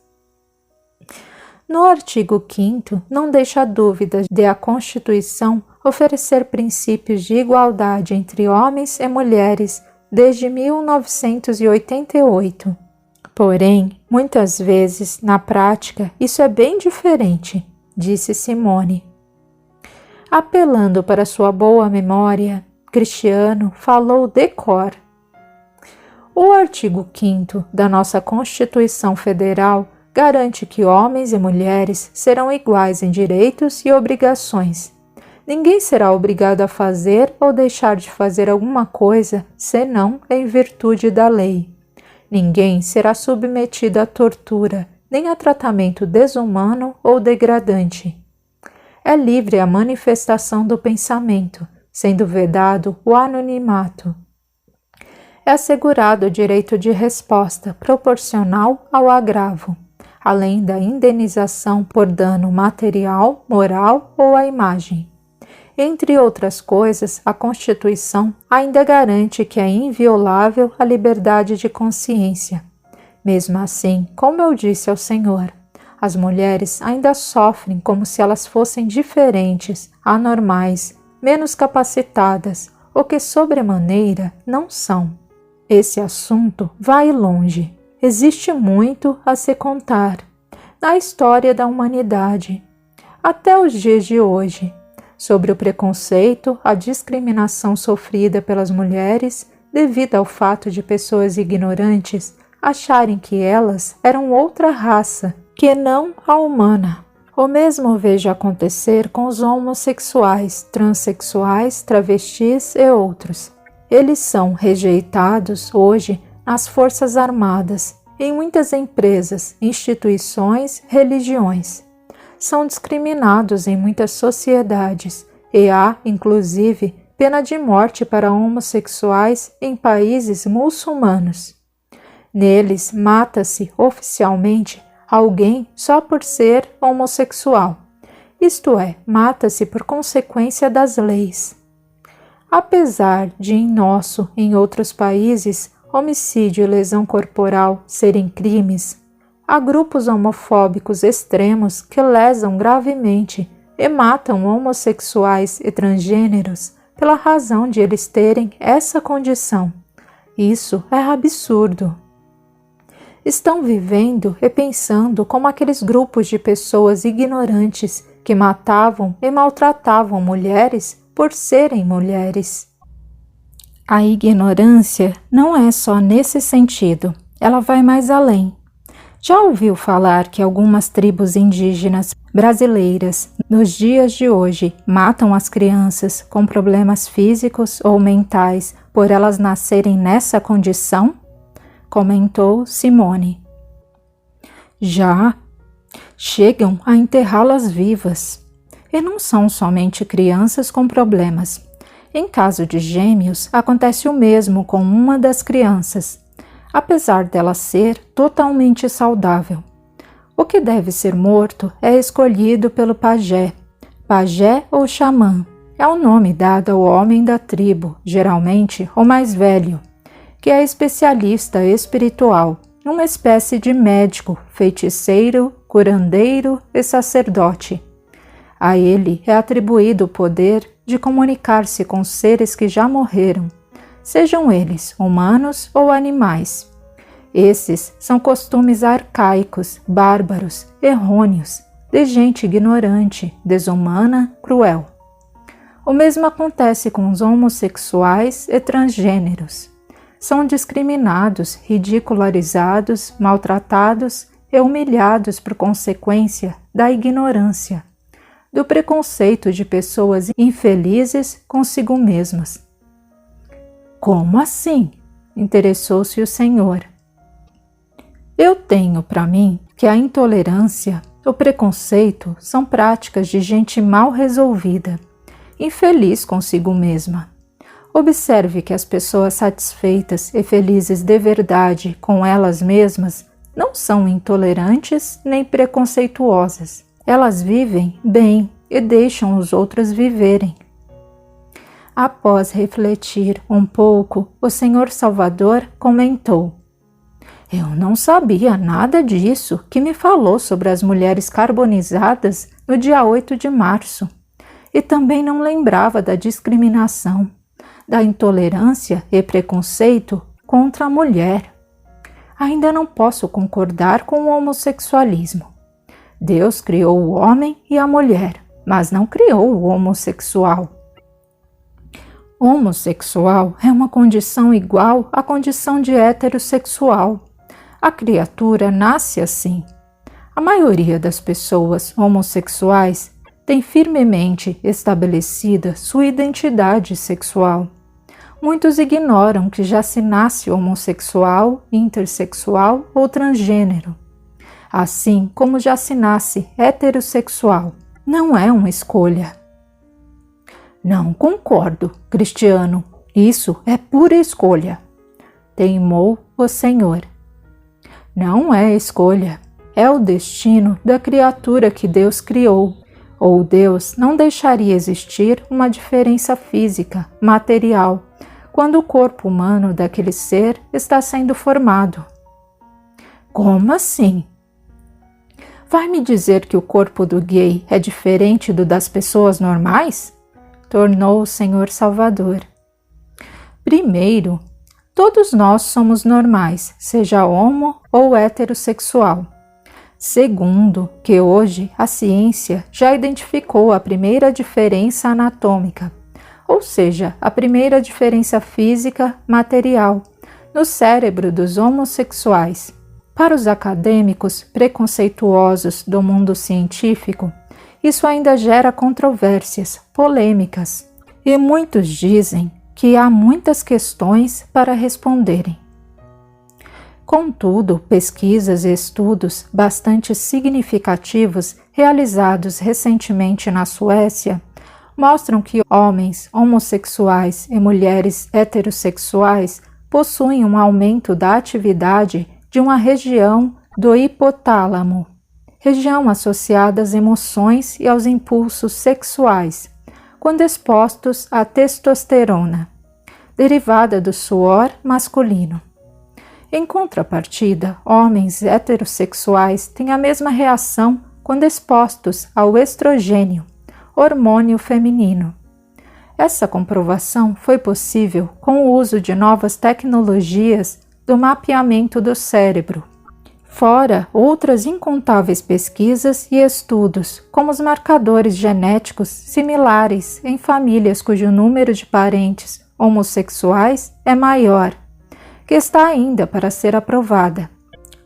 No artigo 5º, não deixa dúvida de a Constituição oferecer princípios de igualdade entre homens e mulheres desde 1988. Porém, muitas vezes, na prática, isso é bem diferente, disse Simone. Apelando para sua boa memória, Cristiano falou de cor. O artigo 5º da nossa Constituição Federal garante que homens e mulheres serão iguais em direitos e obrigações. Ninguém será obrigado a fazer ou deixar de fazer alguma coisa senão em virtude da lei. Ninguém será submetido à tortura, nem a tratamento desumano ou degradante. É livre a manifestação do pensamento, sendo vedado o anonimato. É assegurado o direito de resposta proporcional ao agravo, além da indenização por dano material, moral ou à imagem. Entre outras coisas, a Constituição ainda garante que é inviolável a liberdade de consciência. Mesmo assim, como eu disse ao Senhor, as mulheres ainda sofrem como se elas fossem diferentes, anormais, menos capacitadas, o que sobremaneira não são. Esse assunto vai longe. Existe muito a se contar na história da humanidade, até os dias de hoje, sobre o preconceito, a discriminação sofrida pelas mulheres devido ao fato de pessoas ignorantes acharem que elas eram outra raça, que não a humana. O mesmo vejo acontecer com os homossexuais, transexuais, travestis e outros. Eles são rejeitados hoje as forças armadas, em muitas empresas, instituições, religiões. São discriminados em muitas sociedades e há, inclusive, pena de morte para homossexuais em países muçulmanos. Neles, mata-se oficialmente alguém só por ser homossexual, isto é, mata-se por consequência das leis. Apesar de em outros países, homicídio e lesão corporal serem crimes, há grupos homofóbicos extremos que lesam gravemente e matam homossexuais e transgêneros pela razão de eles terem essa condição. Isso é absurdo. Estão vivendo e pensando como aqueles grupos de pessoas ignorantes que matavam e maltratavam mulheres por serem mulheres. A ignorância não é só nesse sentido, ela vai mais além. Já ouviu falar que algumas tribos indígenas brasileiras, nos dias de hoje, matam as crianças com problemas físicos ou mentais por elas nascerem nessa condição? Comentou Simone. Já chegam a enterrá-las vivas. E não são somente crianças com problemas. Em caso de gêmeos, acontece o mesmo com uma das crianças, apesar dela ser totalmente saudável. O que deve ser morto é escolhido pelo pajé. Pajé ou xamã é o nome dado ao homem da tribo, geralmente o mais velho, que é especialista espiritual, uma espécie de médico, feiticeiro, curandeiro e sacerdote. A ele é atribuído o poder de comunicar-se com seres que já morreram, sejam eles humanos ou animais. Esses são costumes arcaicos, bárbaros, errôneos, de gente ignorante, desumana, cruel. O mesmo acontece com os homossexuais e transgêneros. São discriminados, ridicularizados, maltratados e humilhados por consequência da ignorância, do preconceito de pessoas infelizes consigo mesmas. Como assim? Interessou-se o Senhor. Eu tenho para mim que a intolerância, o preconceito são práticas de gente mal resolvida, infeliz consigo mesma. Observe que as pessoas satisfeitas e felizes de verdade com elas mesmas não são intolerantes nem preconceituosas. Elas vivem bem e deixam os outros viverem. Após refletir um pouco, o Senhor Salvador comentou: Eu não sabia nada disso que me falou sobre as mulheres carbonizadas no dia 8 de março. E também não lembrava da discriminação, da intolerância e preconceito contra a mulher. Ainda não posso concordar com o homossexualismo. Deus criou o homem e a mulher, mas não criou o homossexual. Homossexual é uma condição igual à condição de heterossexual. A criatura nasce assim. A maioria das pessoas homossexuais tem firmemente estabelecida sua identidade sexual. Muitos ignoram que já se nasce homossexual, intersexual ou transgênero, assim como já se nasce heterossexual. Não é uma escolha. Não concordo, Cristiano. Isso é pura escolha, teimou o Senhor. Não é escolha, é o destino da criatura que Deus criou. Ou Deus não deixaria existir uma diferença física, material, quando o corpo humano daquele ser está sendo formado. Como assim? Vai me dizer que o corpo do gay é diferente do das pessoas normais? Tornou o Senhor Salvador. Primeiro, todos nós somos normais, seja homo ou heterossexual. Segundo, que hoje a ciência já identificou a primeira diferença anatômica, ou seja, a primeira diferença física material, no cérebro dos homossexuais. Para os acadêmicos preconceituosos do mundo científico, isso ainda gera controvérsias, polêmicas, e muitos dizem que há muitas questões para responderem. Contudo, pesquisas e estudos bastante significativos realizados recentemente na Suécia mostram que homens homossexuais e mulheres heterossexuais possuem um aumento da atividade de uma região do hipotálamo, região associada às emoções e aos impulsos sexuais, quando expostos à testosterona, derivada do suor masculino. Em contrapartida, homens heterossexuais têm a mesma reação quando expostos ao estrogênio, hormônio feminino. Essa comprovação foi possível com o uso de novas tecnologias do mapeamento do cérebro, fora outras incontáveis pesquisas e estudos, como os marcadores genéticos similares em famílias cujo número de parentes homossexuais é maior, que está ainda para ser aprovada.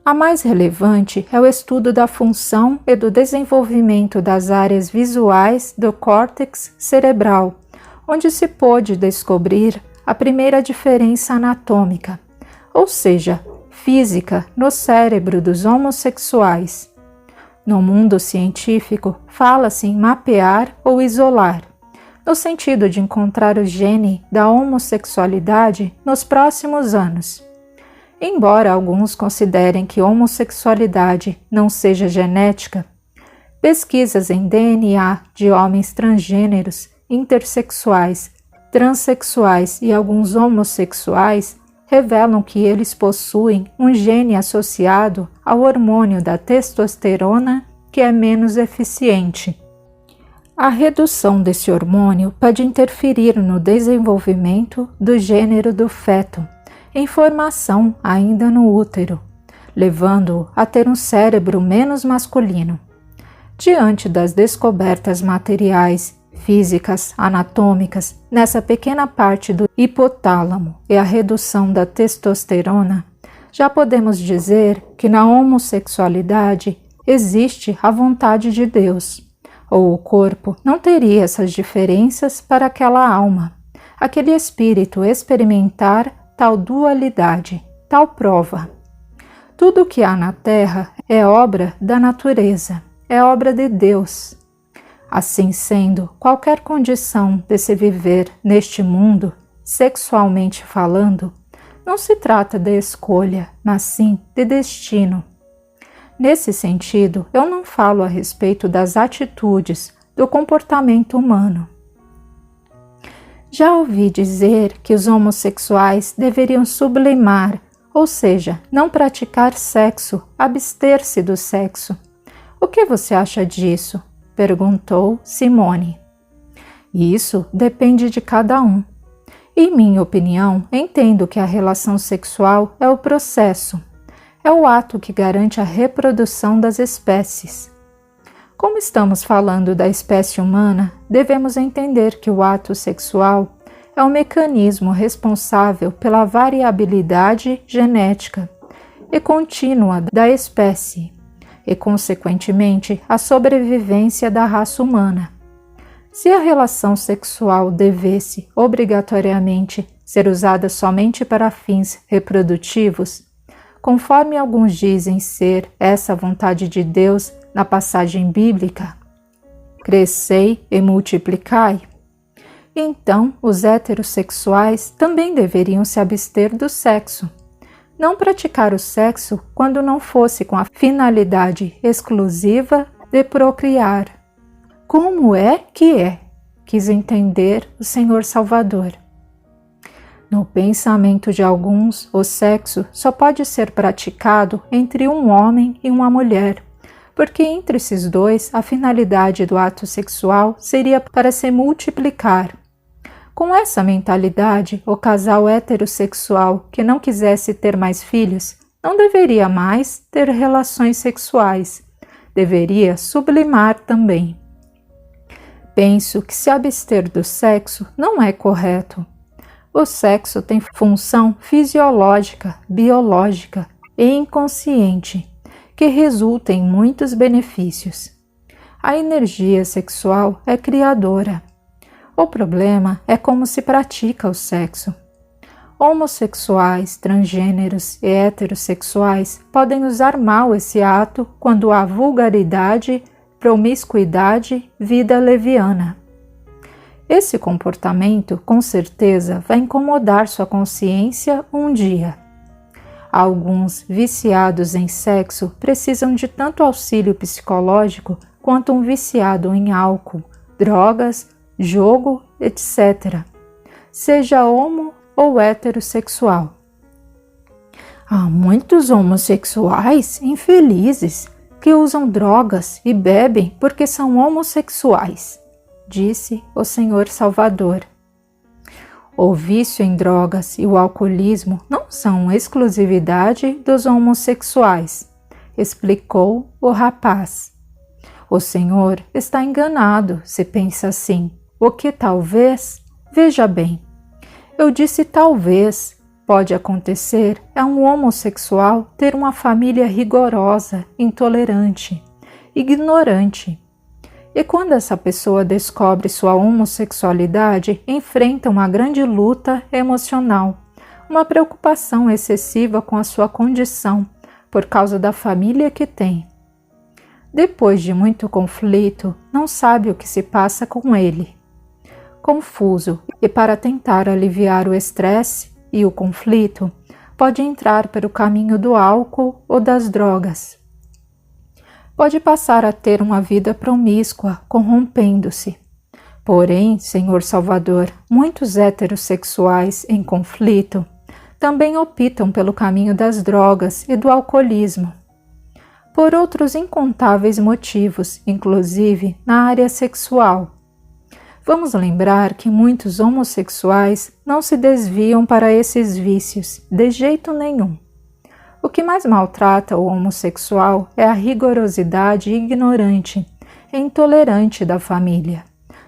A mais relevante é o estudo da função e do desenvolvimento das áreas visuais do córtex cerebral, onde se pôde descobrir a primeira diferença anatômica, ou seja, física, no cérebro dos homossexuais. No mundo científico, fala-se em mapear ou isolar, no sentido de encontrar o gene da homossexualidade nos próximos anos. Embora alguns considerem que homossexualidade não seja genética, pesquisas em DNA de homens transgêneros, intersexuais, transexuais e alguns homossexuais revelam que eles possuem um gene associado ao hormônio da testosterona que é menos eficiente. A redução desse hormônio pode interferir no desenvolvimento do gênero do feto, em formação ainda no útero, levando-o a ter um cérebro menos masculino. Diante das descobertas materiais, físicas, anatômicas, nessa pequena parte do hipotálamo e a redução da testosterona, já podemos dizer que na homossexualidade existe a vontade de Deus, ou o corpo não teria essas diferenças para aquela alma, aquele espírito experimentar tal dualidade, tal prova. Tudo o que há na Terra é obra da natureza, é obra de Deus. Assim sendo, qualquer condição de se viver neste mundo, sexualmente falando, não se trata de escolha, mas sim de destino. Nesse sentido, eu não falo a respeito das atitudes, do comportamento humano. Já ouvi dizer que os homossexuais deveriam sublimar, ou seja, não praticar sexo, abster-se do sexo. O que você acha disso? Perguntou Simone. Isso depende de cada um. Em minha opinião, entendo que a relação sexual é o processo, é o ato que garante a reprodução das espécies. Como estamos falando da espécie humana, devemos entender que o ato sexual é o mecanismo responsável pela variabilidade genética e contínua da espécie e, consequentemente, a sobrevivência da raça humana. Se a relação sexual devesse obrigatoriamente ser usada somente para fins reprodutivos, conforme alguns dizem ser essa a vontade de Deus na passagem bíblica, crescei e multiplicai, então os heterossexuais também deveriam se abster do sexo. Não praticar o sexo quando não fosse com a finalidade exclusiva de procriar. Como é que é? Quis entender o Senhor Salvador. No pensamento de alguns, o sexo só pode ser praticado entre um homem e uma mulher, porque entre esses dois a finalidade do ato sexual seria para se multiplicar. Com essa mentalidade, o casal heterossexual que não quisesse ter mais filhos não deveria mais ter relações sexuais, deveria sublimar também. Penso que se abster do sexo não é correto. O sexo tem função fisiológica, biológica e inconsciente, que resulta em muitos benefícios. A energia sexual é criadora. O problema é como se pratica o sexo. Homossexuais, transgêneros e heterossexuais podem usar mal esse ato quando há vulgaridade, promiscuidade, vida leviana. Esse comportamento, com certeza, vai incomodar sua consciência um dia. Alguns viciados em sexo precisam de tanto auxílio psicológico quanto um viciado em álcool, drogas, jogo, etc., seja homo ou heterossexual. Há muitos homossexuais infelizes que usam drogas e bebem porque são homossexuais, disse o Senhor Salvador. O vício em drogas e o alcoolismo não são exclusividade dos homossexuais, explicou o rapaz. O Senhor está enganado se pensa assim, o que talvez, veja bem, eu disse talvez, pode acontecer é um homossexual ter uma família rigorosa, intolerante, ignorante. E quando essa pessoa descobre sua homossexualidade, enfrenta uma grande luta emocional, uma preocupação excessiva com a sua condição, por causa da família que tem. Depois de muito conflito, não sabe o que se passa com ele. Confuso, e para tentar aliviar o estresse e o conflito, pode entrar pelo caminho do álcool ou das drogas. Pode passar a ter uma vida promíscua, corrompendo-se. Porém, Senhor Salvador, muitos heterossexuais em conflito também optam pelo caminho das drogas e do alcoolismo. Por outros incontáveis motivos, inclusive na área sexual. Vamos lembrar que muitos homossexuais não se desviam para esses vícios de jeito nenhum. O que mais maltrata o homossexual é a rigorosidade ignorante e intolerante da família,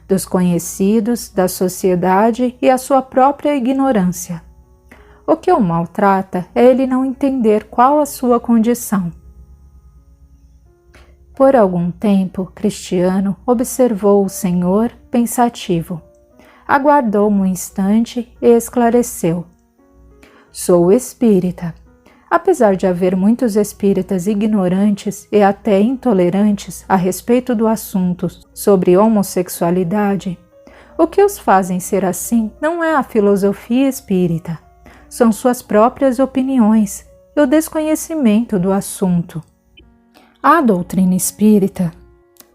dos conhecidos, da sociedade e a sua própria ignorância. O que o maltrata é ele não entender qual a sua condição. Por algum tempo, Cristiano observou o Senhor pensativo. Aguardou um instante e esclareceu. Sou espírita. Apesar de haver muitos espíritas ignorantes e até intolerantes a respeito do assunto sobre homossexualidade, o que os fazem ser assim não é a filosofia espírita, são suas próprias opiniões e o desconhecimento do assunto. A doutrina espírita,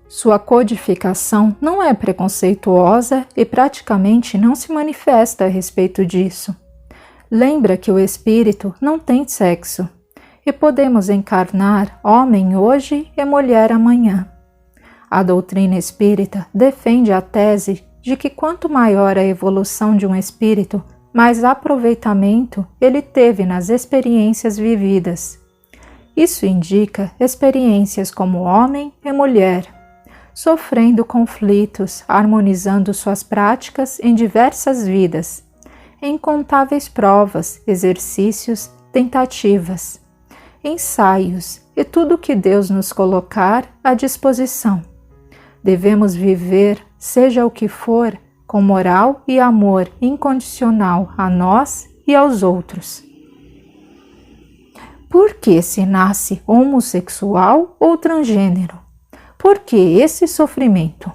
sua codificação não é preconceituosa e praticamente não se manifesta a respeito disso. Lembra que o espírito não tem sexo e podemos encarnar homem hoje e mulher amanhã. A doutrina espírita defende a tese de que quanto maior a evolução de um espírito, mais aproveitamento ele teve nas experiências vividas. Isso indica experiências como homem e mulher, sofrendo conflitos, harmonizando suas práticas em diversas vidas, incontáveis provas, exercícios, tentativas, ensaios e tudo que Deus nos colocar à disposição. Devemos viver, seja o que for, com moral e amor incondicional a nós e aos outros. Por que se nasce homossexual ou transgênero? Por que esse sofrimento?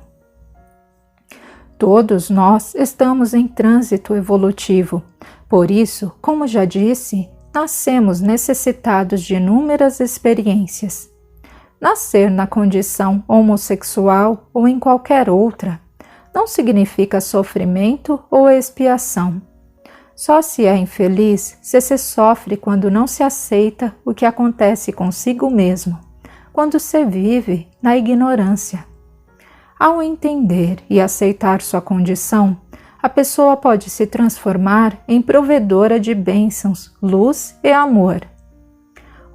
Todos nós estamos em trânsito evolutivo. Por isso, como já disse, nascemos necessitados de inúmeras experiências. Nascer na condição homossexual ou em qualquer outra não significa sofrimento ou expiação. Só se é infeliz se sofre quando não se aceita o que acontece consigo mesmo, quando se vive na ignorância. Ao entender e aceitar sua condição, a pessoa pode se transformar em provedora de bênçãos, luz e amor.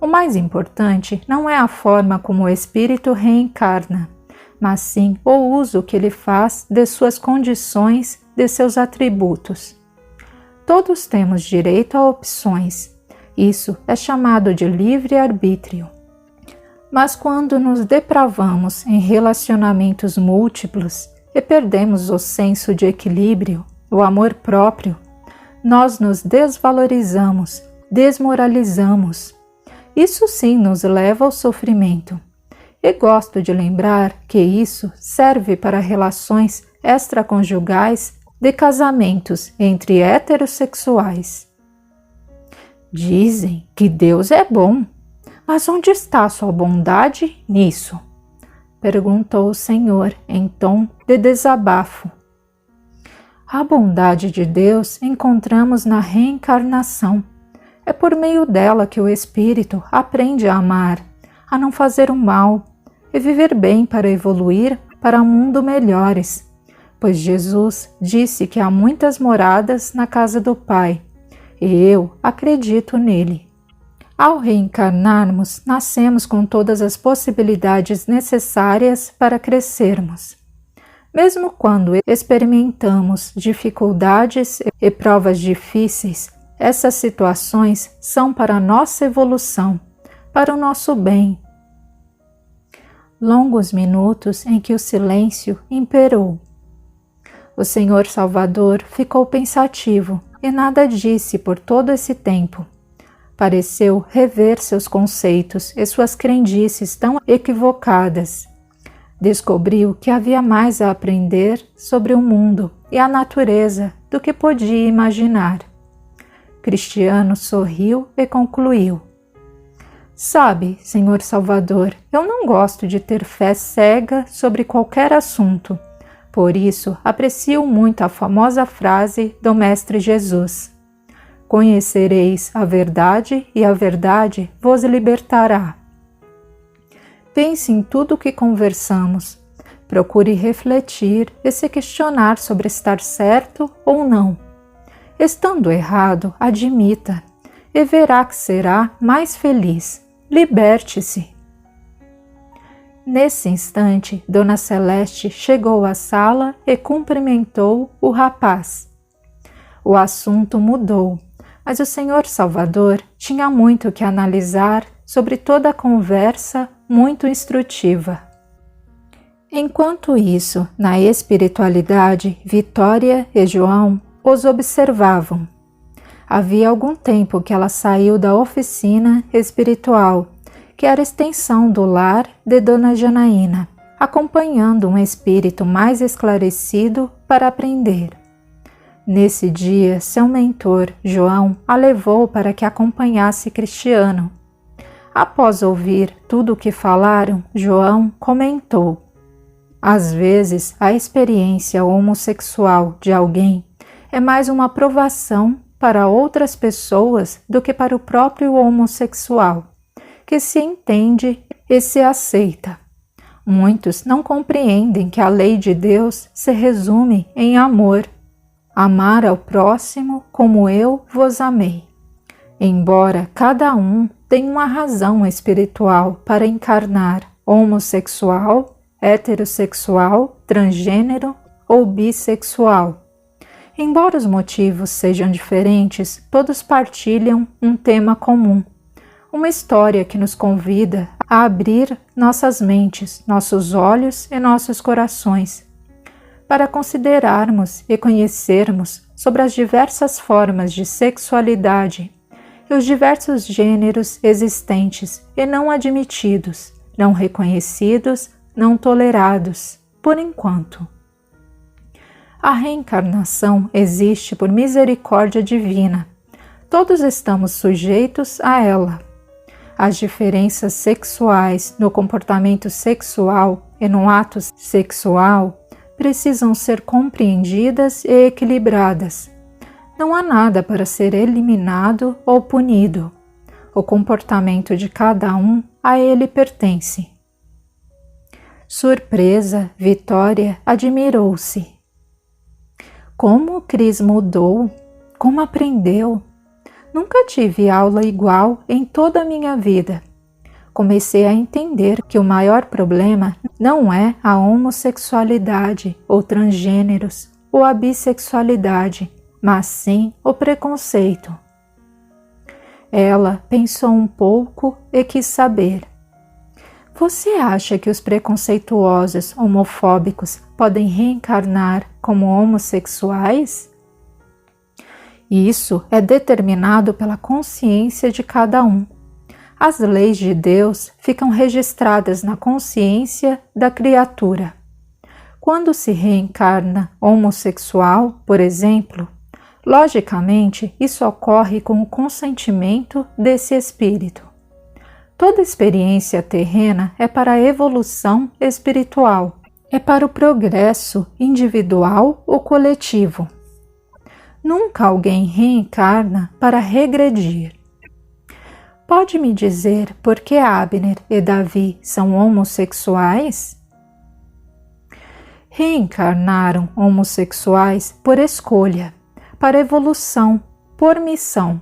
O mais importante não é a forma como o espírito reencarna, mas sim o uso que ele faz de suas condições, de seus atributos. Todos temos direito a opções. Isso é chamado de livre-arbítrio. Mas quando nos depravamos em relacionamentos múltiplos e perdemos o senso de equilíbrio, o amor próprio, nós nos desvalorizamos, desmoralizamos. Isso sim nos leva ao sofrimento. E gosto de lembrar que isso serve para relações extraconjugais de casamentos entre heterossexuais. Dizem que Deus é bom, mas onde está sua bondade nisso? Perguntou o Senhor em tom de desabafo. A bondade de Deus encontramos na reencarnação. É por meio dela que o espírito aprende a amar, a não fazer o mal e viver bem para evoluir para um mundo melhores, pois Jesus disse que há muitas moradas na casa do Pai, e eu acredito nele. Ao reencarnarmos, nascemos com todas as possibilidades necessárias para crescermos. Mesmo quando experimentamos dificuldades e provas difíceis, essas situações são para a nossa evolução, para o nosso bem. Longos minutos em que o silêncio imperou. O Senhor Salvador ficou pensativo e nada disse por todo esse tempo. Pareceu rever seus conceitos e suas crendices tão equivocadas. Descobriu que havia mais a aprender sobre o mundo e a natureza do que podia imaginar. Cristiano sorriu e concluiu: Sabe, Senhor Salvador, eu não gosto de ter fé cega sobre qualquer assunto. Por isso, aprecio muito a famosa frase do Mestre Jesus: Conhecereis a verdade e a verdade vos libertará. Pense em tudo o que conversamos. Procure refletir e se questionar sobre estar certo ou não. Estando errado, admita e verá que será mais feliz. Liberte-se. Nesse instante, Dona Celeste chegou à sala e cumprimentou o rapaz. O assunto mudou, mas o Senhor Salvador tinha muito que analisar sobre toda a conversa muito instrutiva. Enquanto isso, na espiritualidade, Vitória e João os observavam. Havia algum tempo que ela saiu da oficina espiritual, que era extensão do lar de Dona Janaína, acompanhando um espírito mais esclarecido para aprender. Nesse dia, seu mentor, João, a levou para que acompanhasse Cristiano. Após ouvir tudo o que falaram, João comentou: Às vezes, a experiência homossexual de alguém é mais uma provação para outras pessoas do que para o próprio homossexual, que se entende e se aceita. Muitos não compreendem que a lei de Deus se resume em amor. Amar ao próximo como eu vos amei. Embora cada um tenha uma razão espiritual para encarnar homossexual, heterossexual, transgênero ou bissexual. Embora os motivos sejam diferentes, todos partilham um tema comum, uma história que nos convida a abrir nossas mentes, nossos olhos e nossos corações, para considerarmos e conhecermos sobre as diversas formas de sexualidade e os diversos gêneros existentes e não admitidos, não reconhecidos, não tolerados, por enquanto. A reencarnação existe por misericórdia divina. Todos estamos sujeitos a ela. As diferenças sexuais no comportamento sexual e no ato sexual precisam ser compreendidas e equilibradas. Não há nada para ser eliminado ou punido. O comportamento de cada um a ele pertence. Surpresa, Vitória admirou-se. Como Cris mudou, como aprendeu. Nunca tive aula igual em toda a minha vida. Comecei a entender que o maior problema não é a homossexualidade ou transgêneros ou a bissexualidade, mas sim o preconceito. Ela pensou um pouco e quis saber: Você acha que os preconceituosos homofóbicos podem reencarnar como homossexuais? E isso é determinado pela consciência de cada um. As leis de Deus ficam registradas na consciência da criatura. Quando se reencarna homossexual, por exemplo, logicamente isso ocorre com o consentimento desse espírito. Toda experiência terrena é para a evolução espiritual, é para o progresso individual ou coletivo. Nunca alguém reencarna para regredir. Pode me dizer por que Abner e Davi são homossexuais? Reencarnaram homossexuais por escolha, para evolução, por missão.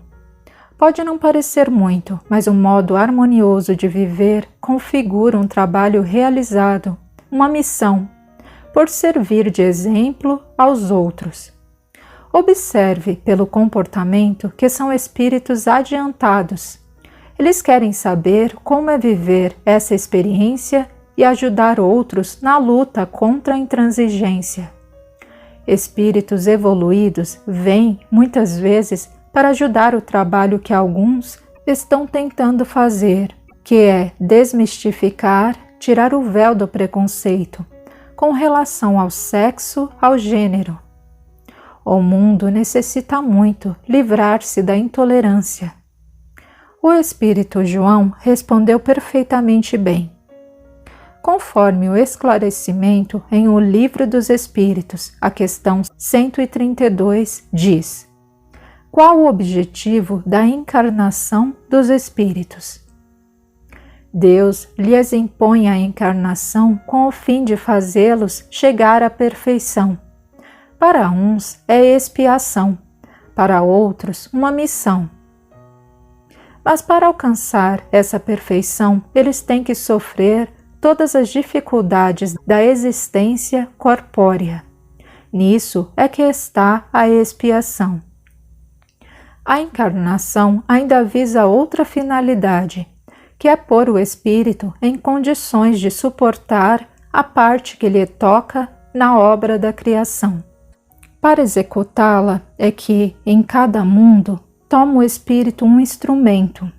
Pode não parecer muito, mas o modo harmonioso de viver configura um trabalho realizado, uma missão, por servir de exemplo aos outros. Observe pelo comportamento que são espíritos adiantados. Eles querem saber como é viver essa experiência e ajudar outros na luta contra a intransigência. Espíritos evoluídos vêm, muitas vezes, para ajudar o trabalho que alguns estão tentando fazer, que é desmistificar, tirar o véu do preconceito, com relação ao sexo, ao gênero. O mundo necessita muito livrar-se da intolerância. O Espírito João respondeu perfeitamente bem. Conforme o esclarecimento em O Livro dos Espíritos, a questão 132 diz: qual o objetivo da encarnação dos espíritos? Deus lhes impõe a encarnação com o fim de fazê-los chegar à perfeição. Para uns é expiação, para outros uma missão. Mas para alcançar essa perfeição, eles têm que sofrer todas as dificuldades da existência corpórea. Nisso é que está a expiação. A encarnação ainda visa outra finalidade, que é pôr o espírito em condições de suportar a parte que lhe toca na obra da criação. Para executá-la é que, em cada mundo, toma o espírito um instrumento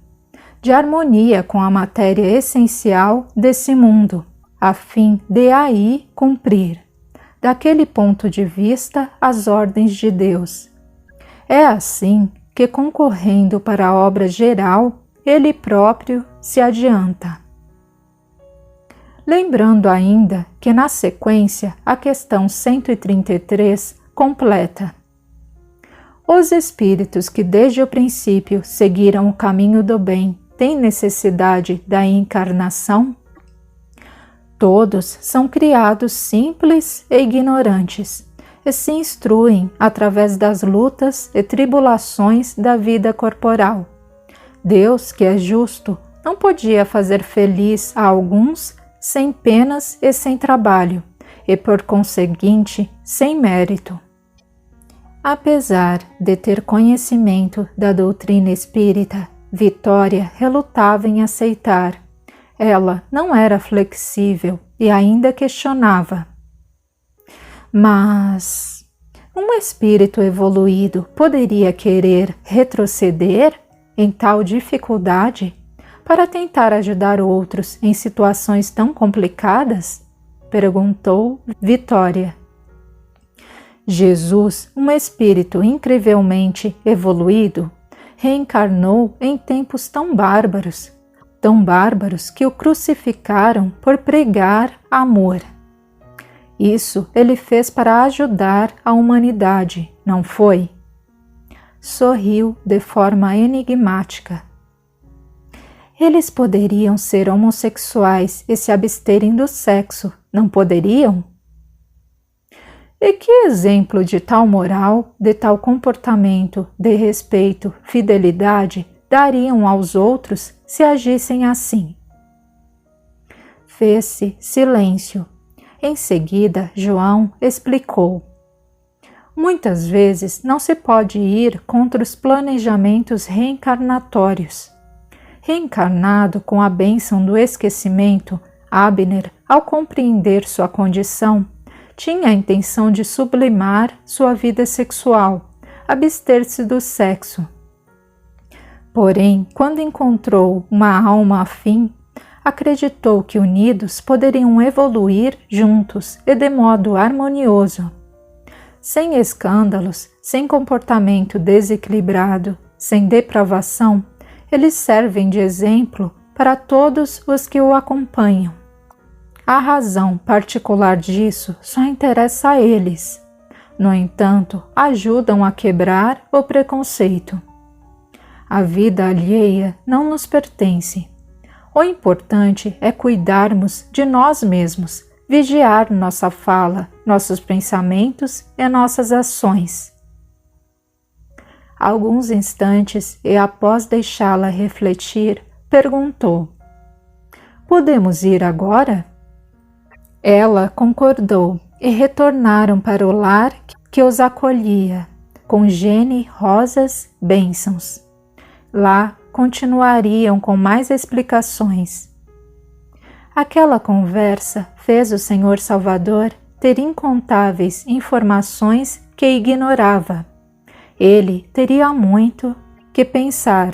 de harmonia com a matéria essencial desse mundo, a fim de aí cumprir, daquele ponto de vista, as ordens de Deus. É assim que, concorrendo para a obra geral, ele próprio se adianta. Lembrando ainda que, na sequência, a questão 133 completa: os espíritos que desde o princípio seguiram o caminho do bem têm necessidade da encarnação? Todos são criados simples e ignorantes e se instruem através das lutas e tribulações da vida corporal. Deus, que é justo, não podia fazer feliz a alguns sem penas e sem trabalho, e por conseguinte, sem mérito. Apesar de ter conhecimento da doutrina espírita, Vitória relutava em aceitar. Ela não era flexível e ainda questionava. Mas um espírito evoluído poderia querer retroceder em tal dificuldade para tentar ajudar outros em situações tão complicadas? Perguntou Vitória. Jesus, um espírito incrivelmente evoluído, reencarnou em tempos tão bárbaros que o crucificaram por pregar amor. Isso ele fez para ajudar a humanidade, não foi? Sorriu de forma enigmática. Eles poderiam ser homossexuais e se absterem do sexo, não poderiam? E que exemplo de tal moral, de tal comportamento, de respeito, fidelidade, dariam aos outros se agissem assim? Fez-se silêncio. Em seguida, João explicou. Muitas vezes não se pode ir contra os planejamentos reencarnatórios. Reencarnado com a bênção do esquecimento, Abner, ao compreender sua condição, tinha a intenção de sublimar sua vida sexual, abster-se do sexo. Porém, quando encontrou uma alma afim, acreditou que unidos poderiam evoluir juntos e de modo harmonioso. Sem escândalos, sem comportamento desequilibrado, sem depravação, eles servem de exemplo para todos os que o acompanham. A razão particular disso só interessa a eles. No entanto, ajudam a quebrar o preconceito. A vida alheia não nos pertence. O importante é cuidarmos de nós mesmos, vigiar nossa fala, nossos pensamentos e nossas ações. Alguns instantes e após deixá-la refletir, perguntou: "Podemos ir agora?" Ela concordou e retornaram para o lar que os acolhia, com gene, rosas, bênçãos. Lá continuariam com mais explicações. Aquela conversa fez o Senhor Salvador ter incontáveis informações que ignorava. Ele teria muito que pensar